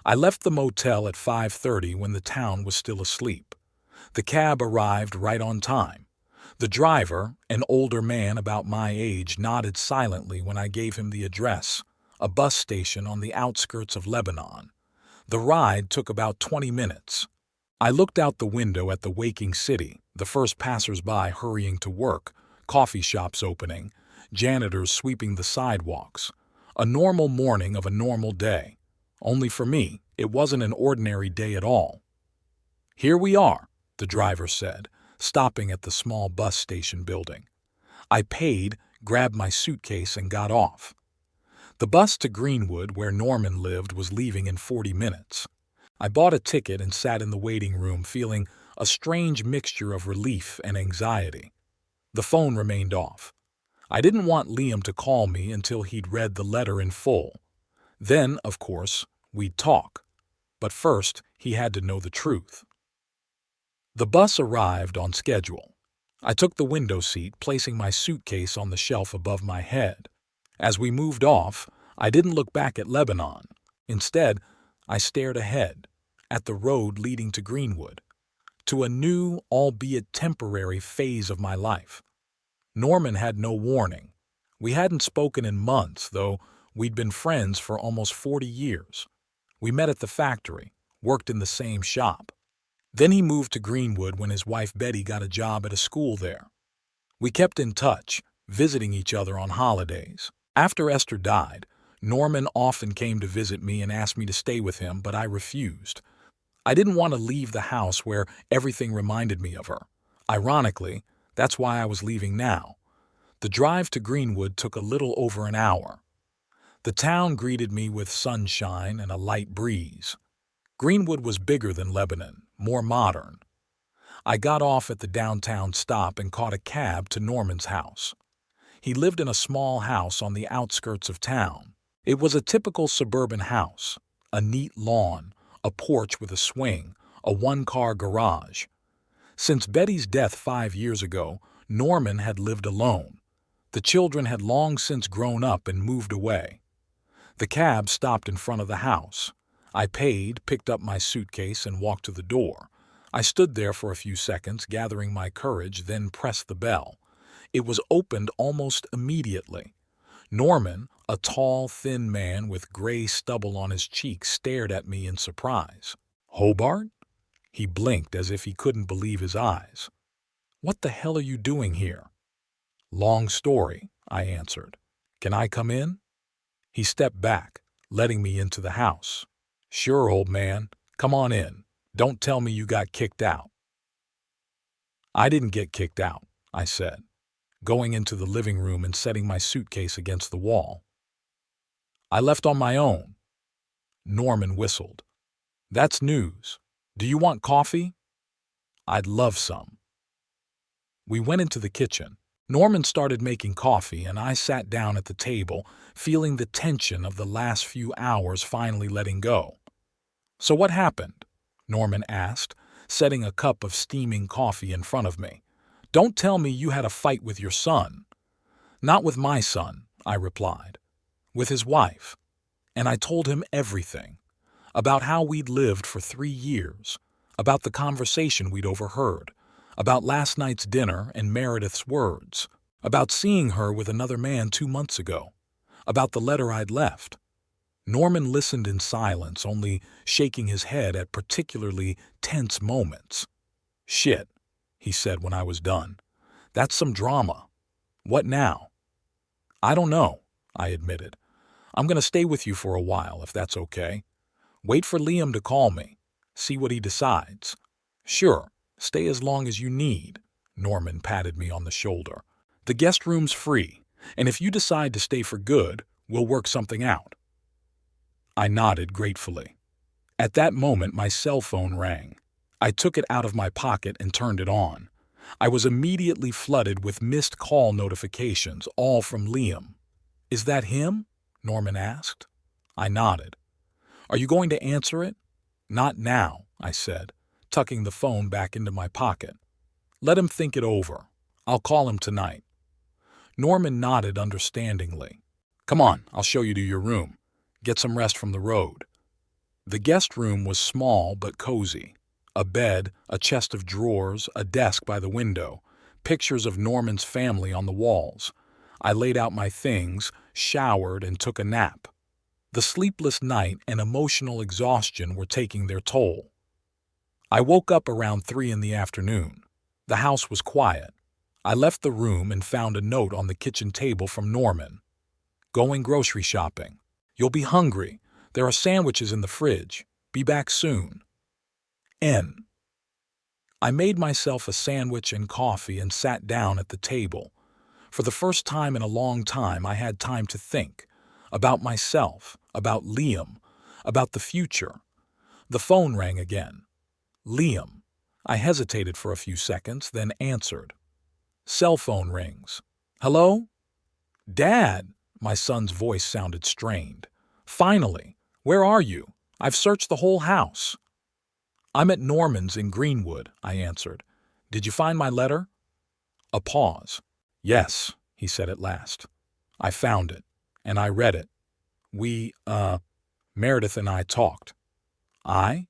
I left the motel at 5:30 when the town was still asleep. The cab arrived right on time. The driver, an older man about my age, nodded silently when I gave him the address, a bus station on the outskirts of Lebanon. The ride took about 20 minutes. I looked out the window at the waking city, the first passers-by hurrying to work, coffee shops opening, janitors sweeping the sidewalks. A normal morning of a normal day. Only for me, it wasn't an ordinary day at all. "Here we are," the driver said, stopping at the small bus station building. I paid, grabbed my suitcase, and got off. The bus to Greenwood, where Norman lived, was leaving in 40 minutes. I bought a ticket and sat in the waiting room feeling a strange mixture of relief and anxiety. The phone remained off. I didn't want Liam to call me until he'd read the letter in full. Then, of course, we'd talk. But first, he had to know the truth. The bus arrived on schedule. I took the window seat, placing my suitcase on the shelf above my head. As we moved off, I didn't look back at Lebanon. Instead, I stared ahead, at the road leading to Greenwood, to a new, albeit temporary, phase of my life. Norman had no warning. We hadn't spoken in months, though we'd been friends for almost 40 years. We met at the factory, worked in the same shop. Then he moved to Greenwood when his wife Betty got a job at a school there. We kept in touch, visiting each other on holidays. After Esther died, Norman often came to visit me and asked me to stay with him, but I refused. I didn't want to leave the house where everything reminded me of her. Ironically, that's why I was leaving now. The drive to Greenwood took a little over an hour. The town greeted me with sunshine and a light breeze. Greenwood was bigger than Lebanon, more modern. I got off at the downtown stop and caught a cab to Norman's house. He lived in a small house on the outskirts of town. It was a typical suburban house, a neat lawn, a porch with a swing, a one-car garage. Since Betty's death 5 years ago, Norman had lived alone. The children had long since grown up and moved away. The cab stopped in front of the house. I paid, picked up my suitcase, and walked to the door. I stood there for a few seconds, gathering my courage, then pressed the bell. It was opened almost immediately. Norman, a tall, thin man with gray stubble on his cheeks, stared at me in surprise. "Hobart?" He blinked as if he couldn't believe his eyes. "What the hell are you doing here?" "Long story," I answered. "Can I come in?" He stepped back, letting me into the house. "Sure, old man. Come on in. Don't tell me you got kicked out." "I didn't get kicked out," I said, going into the living room and setting my suitcase against the wall. "I left on my own." Norman whistled. "That's news. Do you want coffee?" "I'd love some." We went into the kitchen. Norman started making coffee, and I sat down at the table, feeling the tension of the last few hours finally letting go. "So what happened?" Norman asked, setting a cup of steaming coffee in front of me. "Don't tell me you had a fight with your son." "Not with my son," I replied. "With his wife." And I told him everything. About how we'd lived for 3 years. About the conversation we'd overheard. About last night's dinner and Meredith's words. About seeing her with another man 2 months ago. About the letter I'd left. Norman listened in silence, only shaking his head at particularly tense moments. "Shit," he said when I was done. "That's some drama. What now?" "I don't know," I admitted. "I'm going to stay with you for a while, if that's okay. Wait for Liam to call me. See what he decides." "Sure, stay as long as you need." Norman patted me on the shoulder. "The guest room's free, and if you decide to stay for good, we'll work something out." I nodded gratefully. At that moment, my cell phone rang. I took it out of my pocket and turned it on. I was immediately flooded with missed call notifications, all from Liam. "Is that him?" Norman asked. I nodded. "Are you going to answer it?" "Not now," I said, tucking the phone back into my pocket. "Let him think it over. I'll call him tonight." Norman nodded understandingly. "Come on, I'll show you to your room. Get some rest from the road." The guest room was small but cozy. A bed, a chest of drawers, a desk by the window, pictures of Norman's family on the walls. I laid out my things, showered, and took a nap. The sleepless night and emotional exhaustion were taking their toll. I woke up around 3 in the afternoon. The house was quiet. I left the room and found a note on the kitchen table from Norman. "Going grocery shopping. You'll be hungry. There are sandwiches in the fridge. Be back soon. N." I made myself a sandwich and coffee and sat down at the table. For the first time in a long time, I had time to think. About myself, about Liam, about the future. The phone rang again. Liam. I hesitated for a few seconds, then answered. Cell phone rings. "Hello?" "Dad!" My son's voice sounded strained. "Finally! Where are you? I've searched the whole house." "I'm at Norman's in Greenwood," I answered. "Did you find my letter?" A pause. "Yes," he said at last. "I found it, and I read it. Meredith and I talked." "I?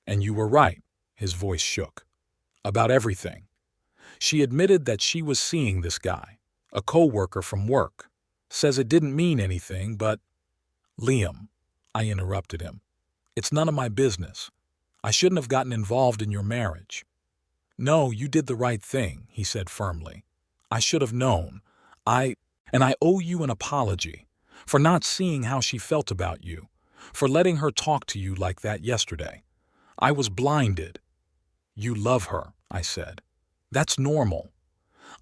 And you were right," his voice shook. "About everything. She admitted that she was seeing this guy, a co-worker from work. Says it didn't mean anything, but—" "Liam," I interrupted him. "It's none of my business. I shouldn't have gotten involved in your marriage." "No, you did the right thing," he said firmly. "I should have known. And I owe you an apology for not seeing how she felt about you, for letting her talk to you like that yesterday. I was blinded." "You love her," I said. "That's normal."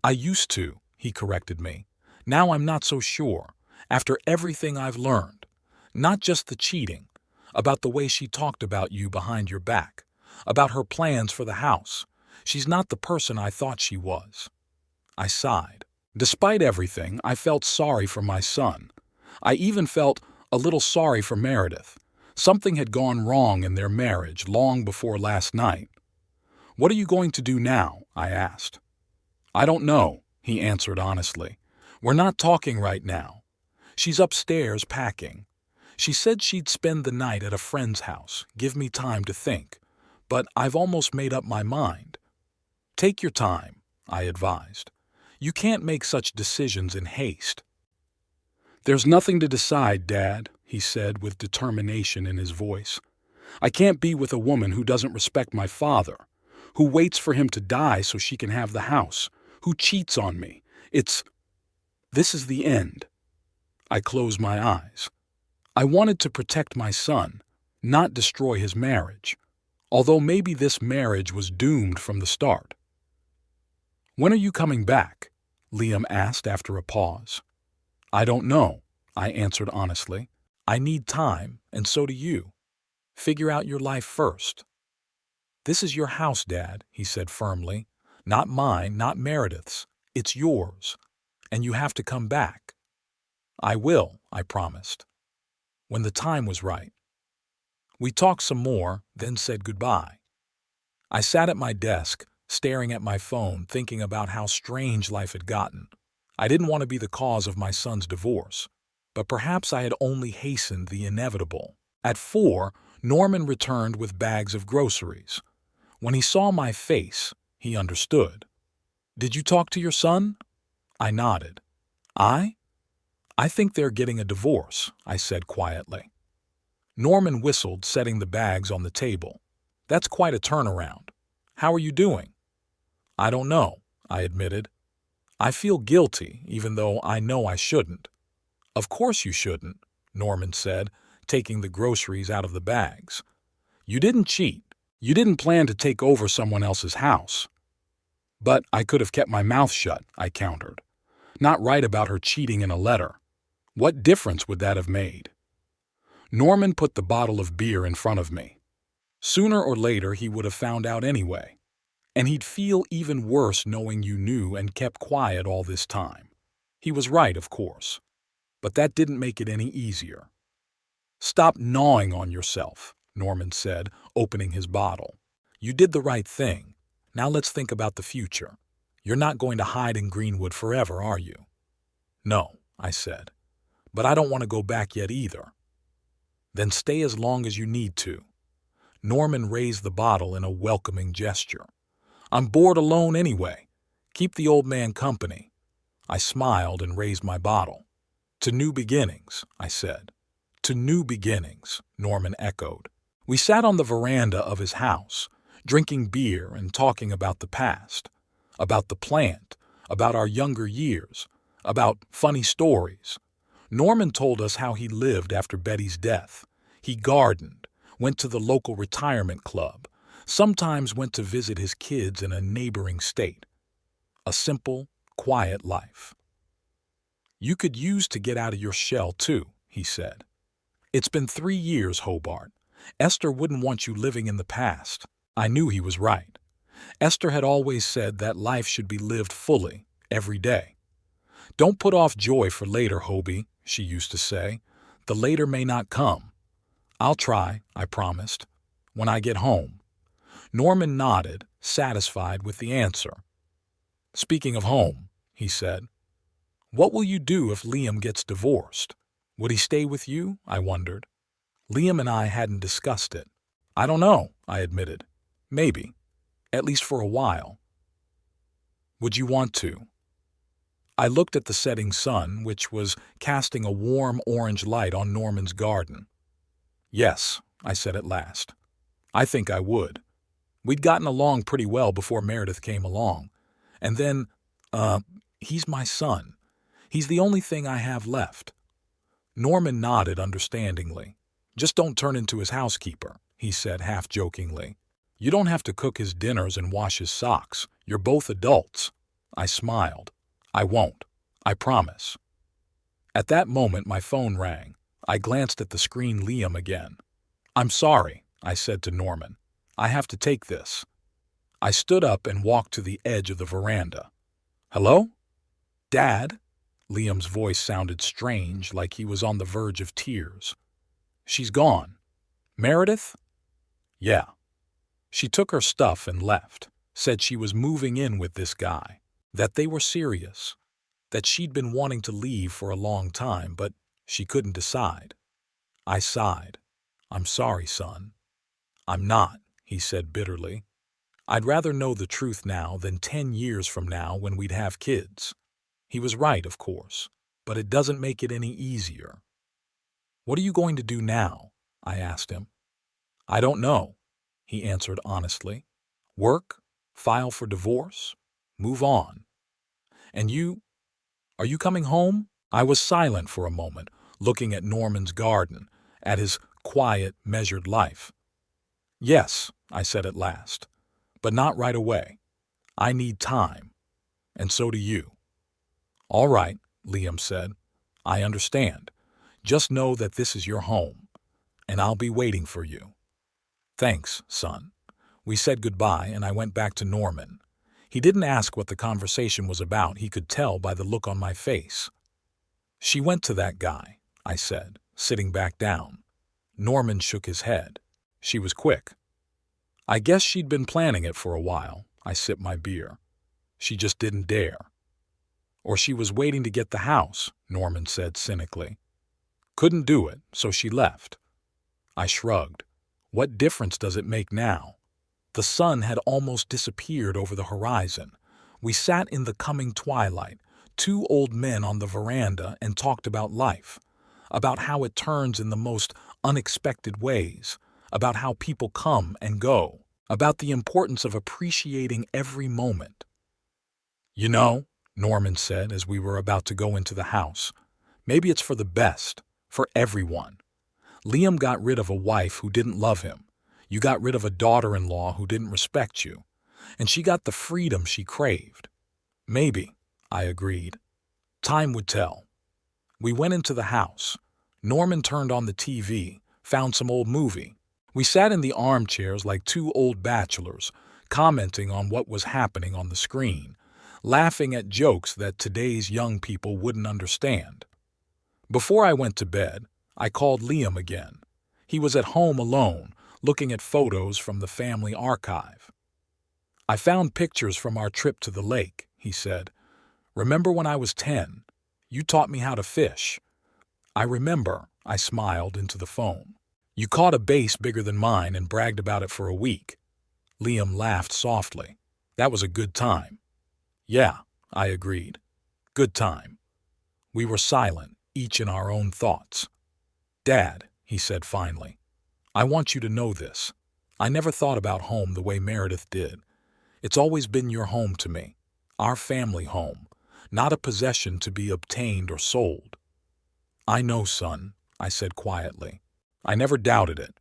"I used to," he corrected me. "Now I'm not so sure, after everything I've learned. Not just the cheating, about the way she talked about you behind your back, about her plans for the house. She's not the person I thought she was." I sighed. Despite everything, I felt sorry for my son. I even felt a little sorry for Meredith. Something had gone wrong in their marriage long before last night. "What are you going to do now?" I asked. "I don't know," he answered honestly. "We're not talking right now. She's upstairs packing. She said she'd spend the night at a friend's house, give me time to think. But I've almost made up my mind." "Take your time," I advised. "You can't make such decisions in haste." "There's nothing to decide, Dad," he said with determination in his voice. "I can't be with a woman who doesn't respect my father, who waits for him to die so she can have the house, who cheats on me. This is the end." I closed my eyes. I wanted to protect my son, not destroy his marriage, although maybe this marriage was doomed from the start. "When are you coming back?" Liam asked after a pause. "I don't know," I answered honestly. "I need time, and so do you. Figure out your life first." "This is your house, Dad," he said firmly. "Not mine, not Meredith's. It's yours. And you have to come back." "I will," I promised. When the time was right. We talked some more, then said goodbye. I sat at my desk, staring at my phone, thinking about how strange life had gotten. I didn't want to be the cause of my son's divorce, but perhaps I had only hastened the inevitable. At 4, Norman returned with bags of groceries. When he saw my face, he understood. "Did you talk to your son?" I nodded. I think they're getting a divorce," I said quietly. Norman whistled, setting the bags on the table. "That's quite a turnaround. How are you doing?" "I don't know," I admitted. "I feel guilty, even though I know I shouldn't." "Of course you shouldn't," Norman said, taking the groceries out of the bags. "You didn't cheat. You didn't plan to take over someone else's house." "But I could have kept my mouth shut," I countered. "Not write about her cheating in a letter. What difference would that have made?" Norman put the bottle of beer in front of me. Sooner or later he would have found out anyway. And he'd feel even worse knowing you knew and kept quiet all this time. He was right, of course. But that didn't make it any easier. "Stop gnawing on yourself," Norman said, opening his bottle. "You did the right thing. Now let's think about the future. You're not going to hide in Greenwood forever, are you?" "No," I said. "But I don't want to go back yet either." "Then stay as long as you need to." Norman raised the bottle in a welcoming gesture. "I'm bored alone anyway. Keep the old man company." I smiled and raised my bottle. "To new beginnings," I said. "To new beginnings," Norman echoed. We sat on the veranda of his house, drinking beer and talking about the past, about the plant, about our younger years, about funny stories. Norman told us how he lived after Betty's death. He gardened, went to the local retirement club, sometimes went to visit his kids in a neighboring state. A simple, quiet life. "You could use to get out of your shell, too," he said. "It's been 3 years, Hobart. Esther wouldn't want you living in the past." I knew he was right. Esther had always said that life should be lived fully, every day. "Don't put off joy for later, Hobie," she used to say. "The later may not come." "I'll try," I promised. "When I get home." Norman nodded, satisfied with the answer. "Speaking of home," he said, "what will you do if Liam gets divorced? Would he stay with you?" I wondered. Liam and I hadn't discussed it. "I don't know," I admitted. "Maybe. At least for a while." "Would you want to?" I looked at the setting sun, which was casting a warm orange light on Norman's garden. "Yes," I said at last. "I think I would. We'd gotten along pretty well before Meredith came along. And then, he's my son. He's the only thing I have left." Norman nodded understandingly. "Just don't turn into his housekeeper," he said half-jokingly. "You don't have to cook his dinners and wash his socks. You're both adults." I smiled. "I won't. I promise." At that moment my phone rang. I glanced at the screen. Liam again. "I'm sorry," I said to Norman. "I have to take this." I stood up and walked to the edge of the veranda. "Hello? Dad?" Liam's voice sounded strange, like he was on the verge of tears. "She's gone." "Meredith?" "Yeah. She took her stuff and left. Said she was moving in with this guy. That they were serious. That she'd been wanting to leave for a long time, but she couldn't decide." I sighed. "I'm sorry, son." "I'm not," he said bitterly. "I'd rather know the truth now than 10 years from now when we'd have kids." He was right, of course, but it doesn't make it any easier. "What are you going to do now?" I asked him. "I don't know," he answered honestly. "Work, file for divorce, move on." "And you? Are you coming home?" I was silent for a moment, looking at Norman's garden, at his quiet, measured life. "Yes," I said at last, "but not right away. I need time, and so do you." "All right," Liam said. "I understand. Just know that this is your home, and I'll be waiting for you." "Thanks, son." We said goodbye, and I went back to Norman. He didn't ask what the conversation was about. He could tell by the look on my face. "She went to that guy," I said, sitting back down. Norman shook his head. "She was quick." "I guess she'd been planning it for a while." I sipped my beer. "She just didn't dare." "Or she was waiting to get the house," Norman said cynically. "Couldn't do it, so she left." I shrugged. What difference does it make now? The sun had almost disappeared over the horizon. We sat in the coming twilight, 2 old men on the veranda, and talked about life, about how it turns in the most unexpected ways, about how people come and go, about the importance of appreciating every moment. "You know," Norman said as we were about to go into the house, "maybe it's for the best, for everyone. Liam got rid of a wife who didn't love him. You got rid of a daughter-in-law who didn't respect you. And she got the freedom she craved." "Maybe," I agreed. Time would tell. We went into the house. Norman turned on the TV, found some old movie. We sat in the armchairs like 2 old bachelors, commenting on what was happening on the screen, laughing at jokes that today's young people wouldn't understand. Before I went to bed, I called Liam again. He was at home alone, looking at photos from the family archive. "I found pictures from our trip to the lake," he said. "Remember when I was 10? You taught me how to fish." "I remember," I smiled into the phone. "You caught a bass bigger than mine and bragged about it for a week." Liam laughed softly. "That was a good time." "Yeah," I agreed. "Good time." We were silent, each in our own thoughts. "Dad," he said finally, "I want you to know this. I never thought about home the way Meredith did. It's always been your home to me, our family home, not a possession to be obtained or sold." "I know, son," I said quietly. I never doubted it.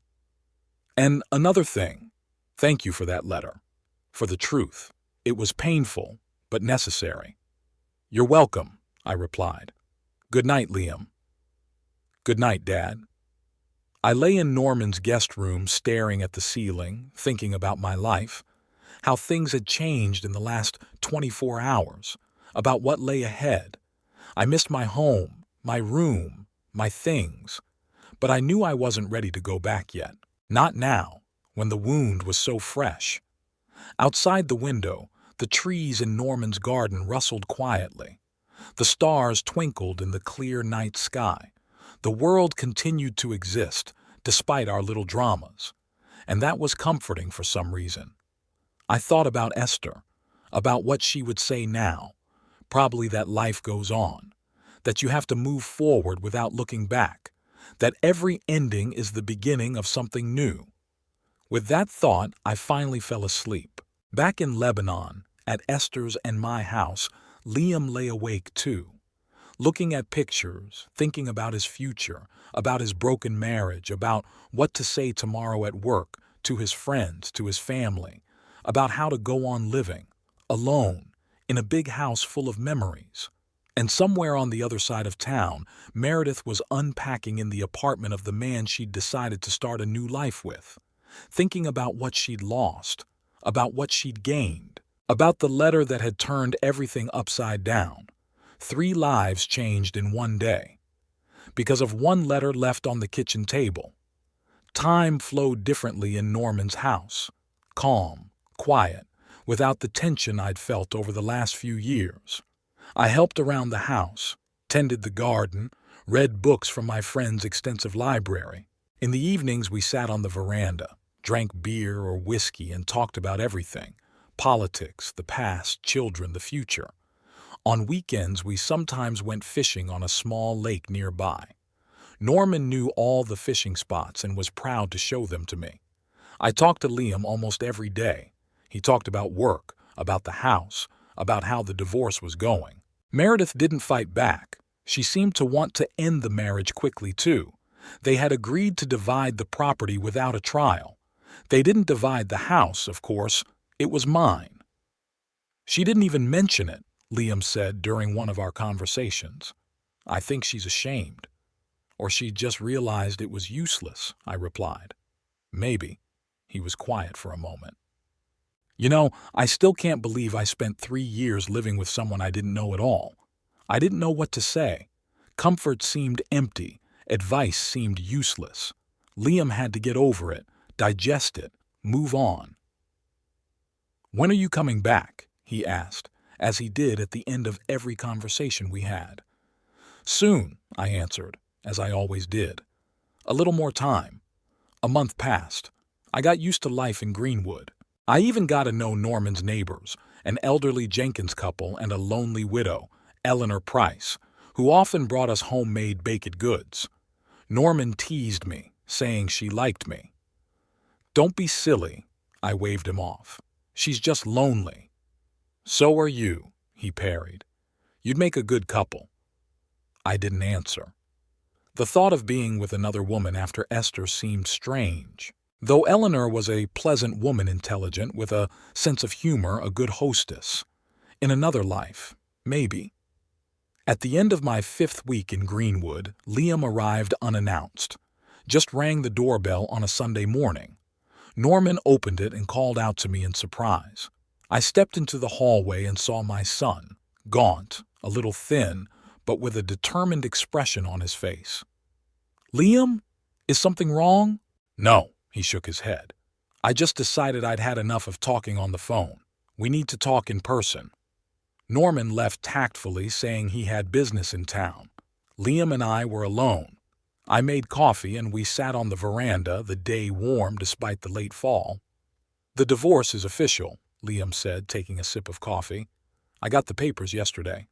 "And another thing, thank you for that letter. For the truth, it was painful, but necessary." "You're welcome," I replied. "Good night, Liam." "Good night, Dad." I lay in Norman's guest room staring at the ceiling, thinking about my life, how things had changed in the last 24 hours, about what lay ahead. I missed my home, my room, my things, but I knew I wasn't ready to go back yet. Not now, when the wound was so fresh. Outside the window, the trees in Norman's garden rustled quietly. The stars twinkled in the clear night sky. The world continued to exist, despite our little dramas, and that was comforting for some reason. I thought about Esther, about what she would say now, probably that life goes on, that you have to move forward without looking back, that every ending is the beginning of something new. With that thought, I finally fell asleep. Back in Lebanon, at Esther's and my house, Liam lay awake too, looking at pictures, thinking about his future, about his broken marriage, about what to say tomorrow at work, to his friends, to his family, about how to go on living, alone, in a big house full of memories. And somewhere on the other side of town, Meredith was unpacking in the apartment of the man she'd decided to start a new life with, thinking about what she'd lost, about what she'd gained, about the letter that had turned everything upside down. 3 lives changed in one day. Because of one letter left on the kitchen table. Time flowed differently in Norman's house. Calm, quiet, without the tension I'd felt over the last few years. I helped around the house, tended the garden, read books from my friend's extensive library. In the evenings we sat on the veranda, drank beer or whiskey and talked about everything. Politics, the past, children, the future. On weekends, we sometimes went fishing on a small lake nearby. Norman knew all the fishing spots and was proud to show them to me. I talked to Liam almost every day. He talked about work, about the house, about how the divorce was going. Meredith didn't fight back. She seemed to want to end the marriage quickly, too. They had agreed to divide the property without a trial. They didn't divide the house, of course. It was mine. "She didn't even mention it," Liam said during one of our conversations. "I think she's ashamed. Or she just realized it was useless," I replied. "Maybe." He was quiet for a moment. "You know, I still can't believe I spent 3 years living with someone I didn't know at all. I didn't know what to say. Comfort seemed empty. Advice seemed useless. Liam had to get over it, digest it, move on." "When are you coming back?" he asked, as he did at the end of every conversation we had. "Soon," I answered, as I always did. "A little more time." A month passed. I got used to life in Greenwood. I even got to know Norman's neighbors, an elderly Jenkins couple and a lonely widow, Eleanor Price, who often brought us homemade baked goods. Norman teased me, saying she liked me. "Don't be silly," I waved him off. "She's just lonely." "So are you," he parried. "You'd make a good couple." I didn't answer. The thought of being with another woman after Esther seemed strange. Though Eleanor was a pleasant woman, intelligent, with a sense of humor, a good hostess. In another life, maybe. At the end of my 5th week in Greenwood, Liam arrived unannounced. Just rang the doorbell on a Sunday morning. Norman opened it and called out to me in surprise. I stepped into the hallway and saw my son, gaunt, a little thin, but with a determined expression on his face. "Liam? Is something wrong?" "No," he shook his head. "I just decided I'd had enough of talking on the phone. We need to talk in person." Norman left tactfully, saying he had business in town. Liam and I were alone. I made coffee and we sat on the veranda, the day warm despite the late fall. "The divorce is official," Liam said, taking a sip of coffee. "I got the papers yesterday."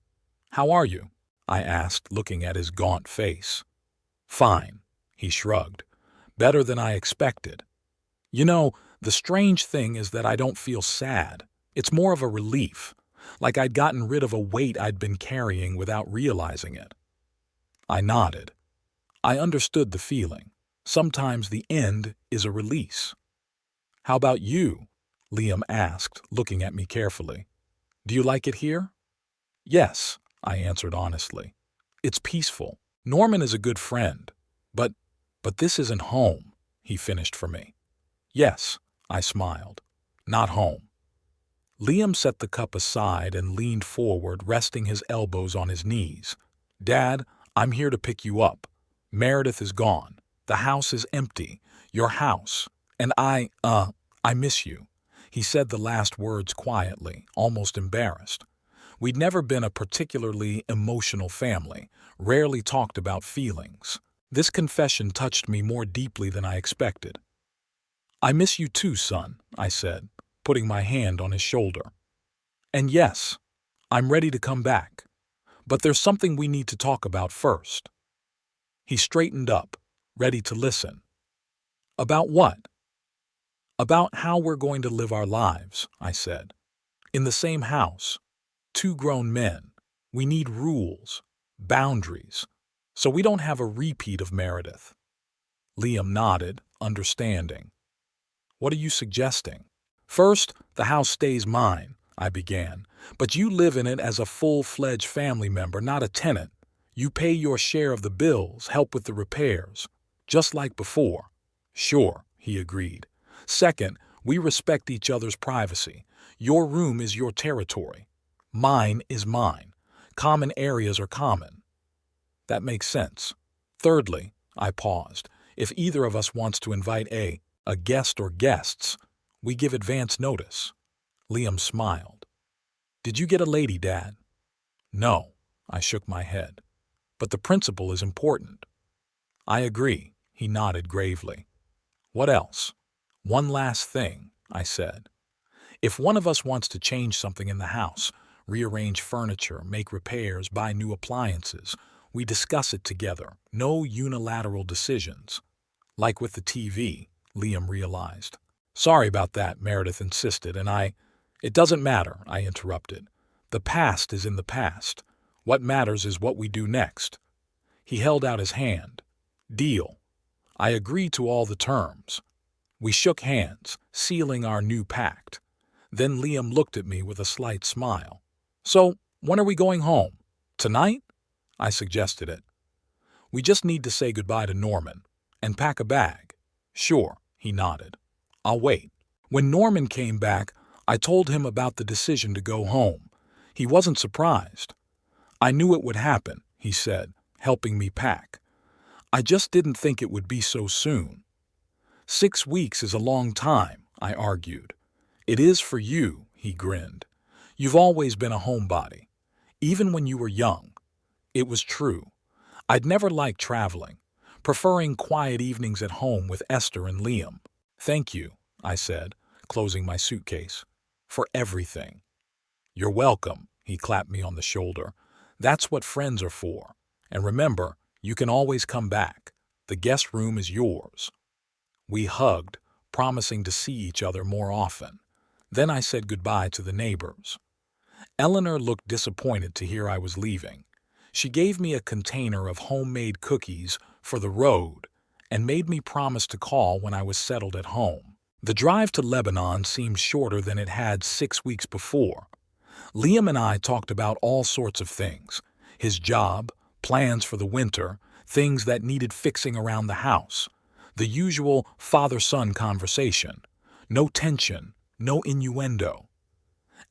"How are you?" I asked, looking at his gaunt face. "Fine," he shrugged. "Better than I expected. You know, the strange thing is that I don't feel sad. It's more of a relief, like I'd gotten rid of a weight I'd been carrying without realizing it." I nodded. I understood the feeling. Sometimes the end is a release. "How about you?" Liam asked, looking at me carefully. "Do you like it here?" "Yes," I answered honestly. "It's peaceful. Norman is a good friend. But this isn't home," he finished for me. "Yes," I smiled. "Not home." Liam set the cup aside and leaned forward, resting his elbows on his knees. "Dad, I'm here to pick you up. Meredith is gone. The house is empty. Your house. And I miss you." He said the last words quietly, almost embarrassed. We'd never been a particularly emotional family, rarely talked about feelings. This confession touched me more deeply than I expected. "I miss you too, son," I said, putting my hand on his shoulder. "And yes, I'm ready to come back. But there's something we need to talk about first." He straightened up, ready to listen. "About what?" "About how we're going to live our lives," I said. "In the same house. Two grown men. We need rules, boundaries, so we don't have a repeat of Meredith." Liam nodded, understanding. "What are you suggesting?" "First, the house stays mine," I began, "but you live in it as a full-fledged family member, not a tenant. You pay your share of the bills, help with the repairs, just like before." "Sure," he agreed. "Second, we respect each other's privacy. Your room is your territory. Mine is mine. Common areas are common." "That makes sense." "Thirdly," I paused, "if either of us wants to invite a guest or guests, we give advance notice." Liam smiled. "Did you get a lady, Dad?" "No," I shook my head. "But the principle is important." "I agree," he nodded gravely. "What else?" "One last thing," I said. "If one of us wants to change something in the house, rearrange furniture, make repairs, buy new appliances, we discuss it together. No unilateral decisions." "Like with the TV," Liam realized. "Sorry about that," Meredith insisted, "It doesn't matter," I interrupted. "The past is in the past. What matters is what we do next." He held out his hand. "Deal." I agreed to all the terms. We shook hands, sealing our new pact. Then Liam looked at me with a slight smile. "So, when are we going home? Tonight?" I suggested it. "We just need to say goodbye to Norman and pack a bag." "Sure," he nodded. "I'll wait." When Norman came back, I told him about the decision to go home. He wasn't surprised. "I knew it would happen," he said, helping me pack. "I just didn't think it would be so soon." 6 weeks is a long time," I argued. "It is for you," he grinned. "You've always been a homebody, even when you were young." It was true. I'd never liked traveling, preferring quiet evenings at home with Esther and Liam. "Thank you," I said, closing my suitcase, "for everything." "You're welcome," he clapped me on the shoulder. "That's what friends are for. And remember, you can always come back. The guest room is yours." We hugged, promising to see each other more often. Then I said goodbye to the neighbors. Eleanor looked disappointed to hear I was leaving. She gave me a container of homemade cookies for the road and made me promise to call when I was settled at home. The drive to Lebanon seemed shorter than it had 6 weeks before. Liam and I talked about all sorts of things: his job, plans for the winter, things that needed fixing around the house. The usual father-son conversation. No tension, no innuendo.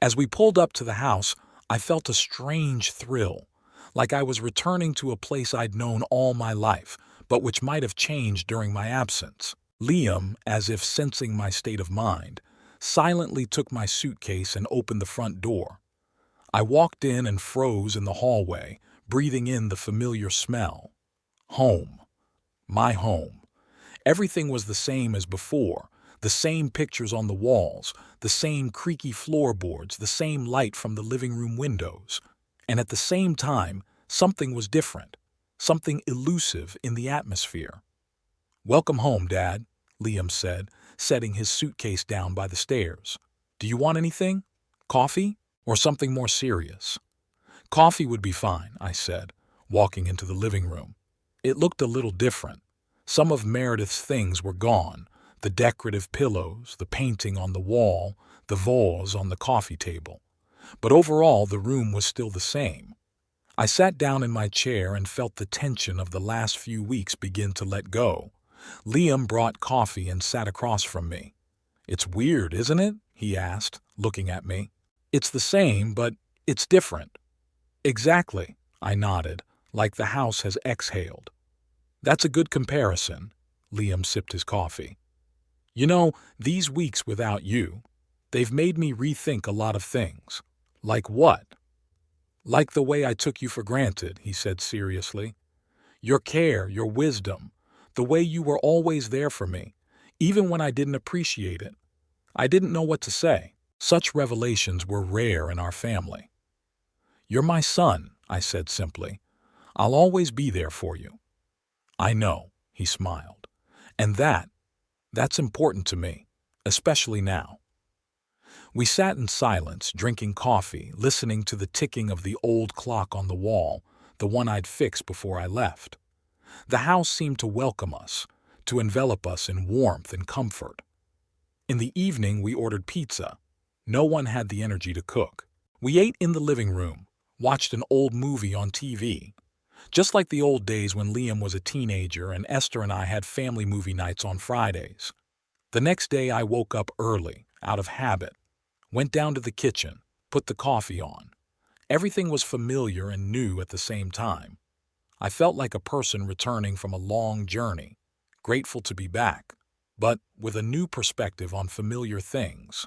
As we pulled up to the house, I felt a strange thrill, like I was returning to a place I'd known all my life, but which might have changed during my absence. Liam, as if sensing my state of mind, silently took my suitcase and opened the front door. I walked in and froze in the hallway, breathing in the familiar smell. Home. My home. Everything was the same as before, the same pictures on the walls, the same creaky floorboards, the same light from the living room windows. And at the same time, something was different, something elusive in the atmosphere. "Welcome home, Dad," Liam said, setting his suitcase down by the stairs. "Do you want anything? Coffee? Or something more serious?" "Coffee would be fine," I said, walking into the living room. It looked a little different. Some of Meredith's things were gone, the decorative pillows, the painting on the wall, the vase on the coffee table. But overall, the room was still the same. I sat down in my chair and felt the tension of the last few weeks begin to let go. Liam brought coffee and sat across from me. "It's weird, isn't it?" he asked, looking at me. "It's the same, but it's different." "Exactly," I nodded, like the house has exhaled. "That's a good comparison." Liam sipped his coffee. "You know, these weeks without you, they've made me rethink a lot of things." "Like what?" "Like the way I took you for granted," he said seriously. "Your care, your wisdom, the way you were always there for me, even when I didn't appreciate it. I didn't know what to say. Such revelations were rare in our family." "You're my son," I said simply. "I'll always be there for you." "I know," he smiled. "And that's important to me, especially now." We sat in silence, drinking coffee, listening to the ticking of the old clock on the wall, the one I'd fixed before I left. The house seemed to welcome us, to envelop us in warmth and comfort. In the evening, we ordered pizza. No one had the energy to cook. We ate in the living room, watched an old movie on TV. Just like the old days when Liam was a teenager and Esther and I had family movie nights on Fridays. The next day I woke up early, out of habit, went down to the kitchen, put the coffee on. Everything was familiar and new at the same time. I felt like a person returning from a long journey, grateful to be back, but with a new perspective on familiar things.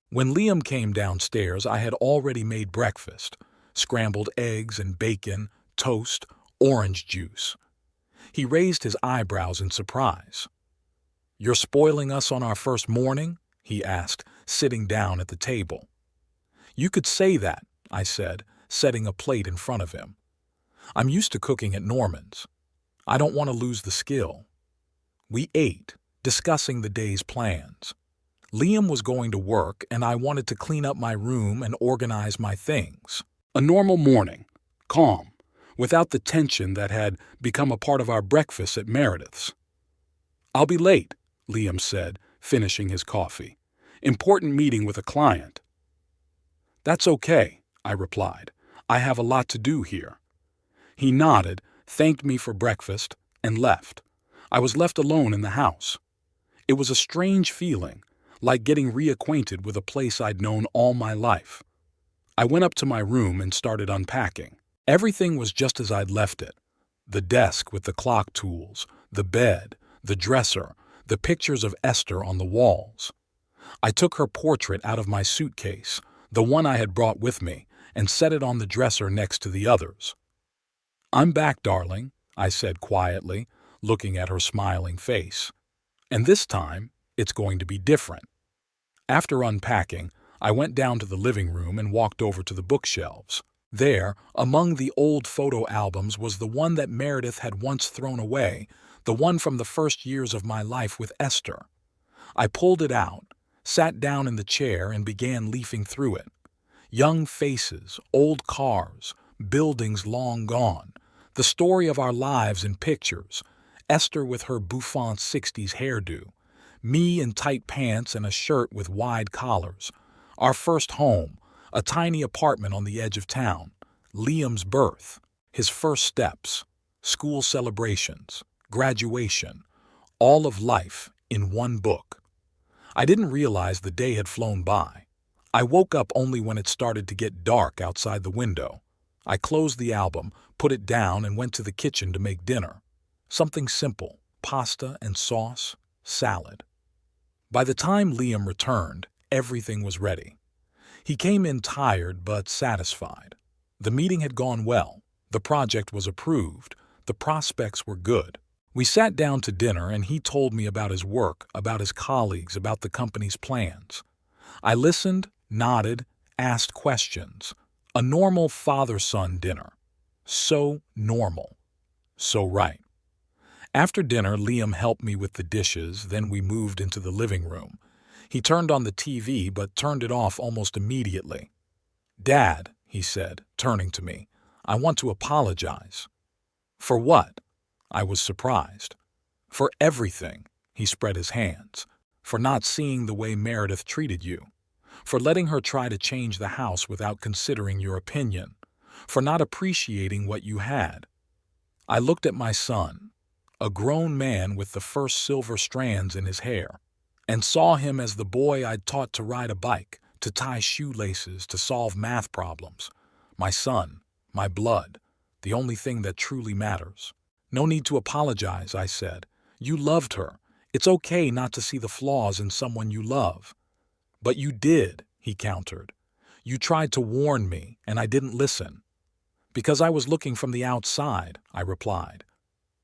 When Liam came downstairs, I had already made breakfast, scrambled eggs and bacon, toast, orange juice. He raised his eyebrows in surprise. "You're spoiling us on our first morning?" he asked, sitting down at the table. "You could say that," I said, setting a plate in front of him. "I'm used to cooking at Norman's. I don't want to lose the skill." We ate, discussing the day's plans. Liam was going to work, and I wanted to clean up my room and organize my things. A normal morning, calm, without the tension that had become a part of our breakfast at Meredith's. "I'll be late," Liam said, finishing his coffee. "Important meeting with a client." "That's okay," I replied. "I have a lot to do here." He nodded, thanked me for breakfast, and left. I was left alone in the house. It was a strange feeling, like getting reacquainted with a place I'd known all my life. I went up to my room and started unpacking. Everything was just as I'd left it. The desk with the clock tools, the bed, the dresser, the pictures of Esther on the walls. I took her portrait out of my suitcase, the one I had brought with me, and set it on the dresser next to the others. "I'm back, darling," I said quietly, looking at her smiling face. "And this time, it's going to be different." After unpacking, I went down to the living room and walked over to the bookshelves. There, among the old photo albums, was the one that Meredith had once thrown away, the one from the first years of my life with Esther. I pulled it out, sat down in the chair, and began leafing through it. Young faces, old cars, buildings long gone, the story of our lives in pictures, Esther with her bouffant 60s hairdo, me in tight pants and a shirt with wide collars, our first home, a tiny apartment on the edge of town, Liam's birth, his first steps, school celebrations, graduation, all of life in one book. I didn't realize the day had flown by. I woke up only when it started to get dark outside the window. I closed the album, put it down, and went to the kitchen to make dinner. Something simple: pasta and sauce, salad. By the time Liam returned, everything was ready. He came in tired but satisfied. The meeting had gone well. The project was approved. The prospects were good. We sat down to dinner and he told me about his work, about his colleagues, about the company's plans. I listened, nodded, asked questions. A normal father-son dinner. So normal. So right. After dinner, Liam helped me with the dishes, then we moved into the living room. He turned on the TV but turned it off almost immediately. "Dad," he said, turning to me, "I want to apologize." "For what?" I was surprised. "For everything." He spread his hands. "For not seeing the way Meredith treated you. For letting her try to change the house without considering your opinion. For not appreciating what you had." I looked at my son, a grown man with the first silver strands in his hair, and saw him as the boy I'd taught to ride a bike, to tie shoelaces, to solve math problems. My son, my blood, the only thing that truly matters. "No need to apologize," I said. "You loved her. It's okay not to see the flaws in someone you love." "But you did," he countered. "You tried to warn me, and I didn't listen." "Because I was looking from the outside," I replied.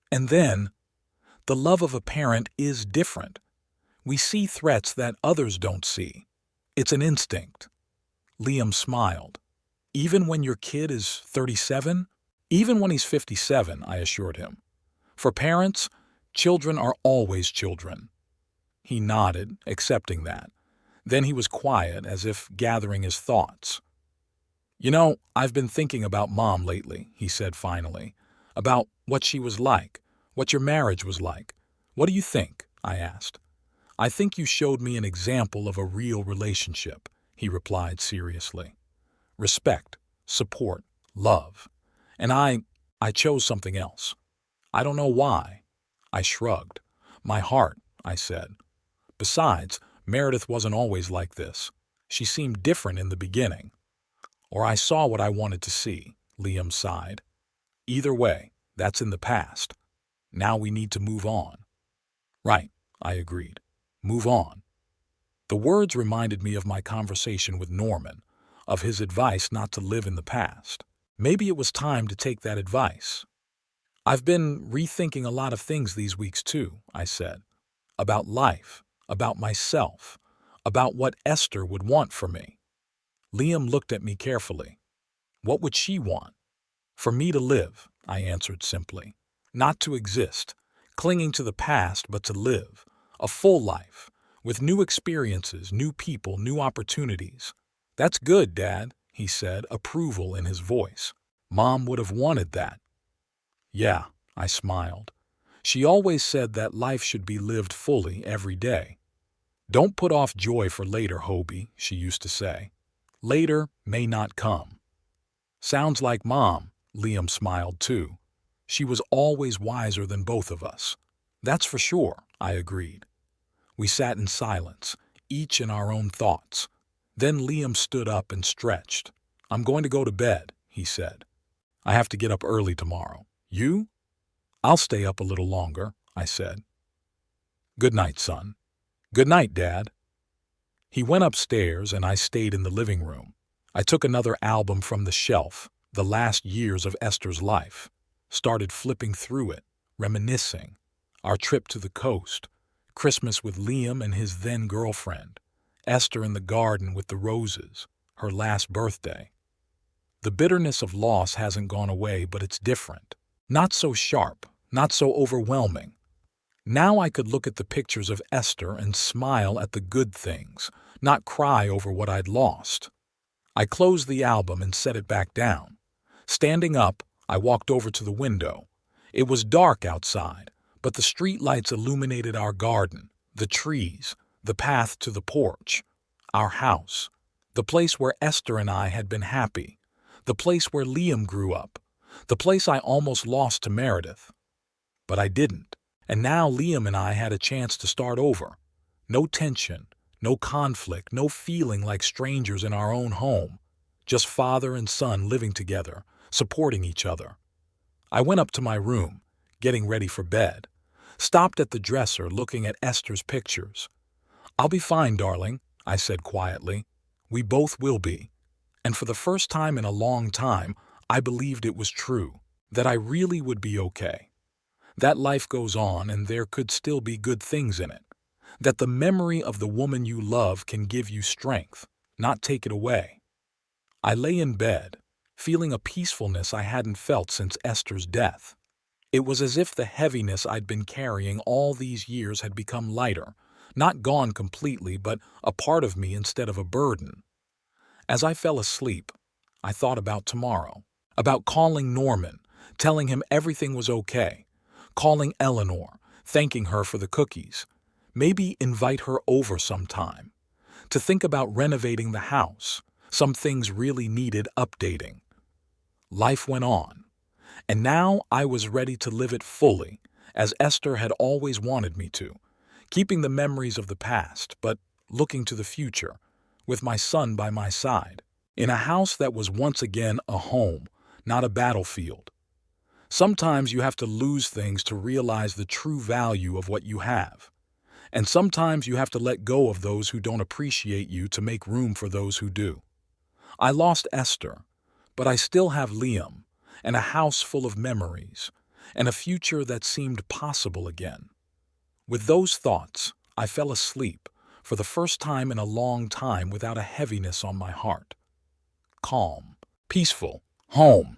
And then, the love of a parent is different. We see threats that others don't see. It's an instinct. Liam smiled. "Even when your kid is 37? "Even when he's 57, I assured him. "For parents, children are always children." He nodded, accepting that. Then he was quiet, as if gathering his thoughts. "You know, I've been thinking about Mom lately," he said finally. "About what she was like, what your marriage was like. What do you think?" I asked. "I think you showed me an example of a real relationship," he replied seriously. "Respect, support, love. And I chose something else. I don't know why." I shrugged. "My heart," I said. "Besides, Meredith wasn't always like this. She seemed different in the beginning." "Or I saw what I wanted to see," Liam sighed. "Either way, that's in the past. Now we need to move on." "Right," I agreed. "Move on." The words reminded me of my conversation with Norman, of his advice not to live in the past. Maybe it was time to take that advice. "I've been rethinking a lot of things these weeks too," I said. "About life, about myself, about what Esther would want for me." Liam looked at me carefully. "What would she want?" "For me to live," I answered simply. "Not to exist, clinging to the past, but to live. A full life, with new experiences, new people, new opportunities." "That's good, Dad," he said, approval in his voice. "Mom would have wanted that." "Yeah," I smiled. "She always said that life should be lived fully every day. 'Don't put off joy for later, Hobie,' she used to say. 'Later may not come.'" "Sounds like Mom," Liam smiled too. "She was always wiser than both of us." "That's for sure," I agreed. We sat in silence, each in our own thoughts. Then Liam stood up and stretched. "I'm going to go to bed," he said. "I have to get up early tomorrow. You?" "I'll stay up a little longer," I said. "Good night, son." "Good night, Dad." He went upstairs and I stayed in the living room. I took another album from the shelf, The Last Years of Esther's Life. Started flipping through it, reminiscing. Our trip to the coast, Christmas with Liam and his then-girlfriend, Esther in the garden with the roses, her last birthday. The bitterness of loss hasn't gone away, but it's different. Not so sharp, not so overwhelming. Now I could look at the pictures of Esther and smile at the good things, not cry over what I'd lost. I closed the album and set it back down. Standing up, I walked over to the window. It was dark outside, but the streetlights illuminated our garden, the trees, the path to the porch, our house, the place where Esther and I had been happy, the place where Liam grew up, the place I almost lost to Meredith. But I didn't, and now Liam and I had a chance to start over. No tension, No conflict, no feeling like strangers in our own home. Just father and son living together, supporting each other. I went up to my room, getting ready for bed. Stopped at the dresser looking at Esther's pictures. "I'll be fine, darling," I said quietly. "We both will be." And for the first time in a long time, I believed it was true, that I really would be okay. That life goes on and there could still be good things in it. That the memory of the woman you love can give you strength, not take it away. I lay in bed, feeling a peacefulness I hadn't felt since Esther's death. It was as if the heaviness I'd been carrying all these years had become lighter, not gone completely, but a part of me instead of a burden. As I fell asleep, I thought about tomorrow, about calling Norman, telling him everything was okay, calling Eleanor, thanking her for the cookies, maybe invite her over sometime, to think about renovating the house. Some things really needed updating. Life went on, and now I was ready to live it fully, as Esther had always wanted me to, keeping the memories of the past, but looking to the future, with my son by my side, in a house that was once again a home, not a battlefield. Sometimes you have to lose things to realize the true value of what you have. And sometimes you have to let go of those who don't appreciate you to make room for those who do. I lost Esther, but I still have Liam, and a house full of memories, and a future that seemed possible again. With those thoughts, I fell asleep, for the first time in a long time without a heaviness on my heart. Calm, peaceful, home.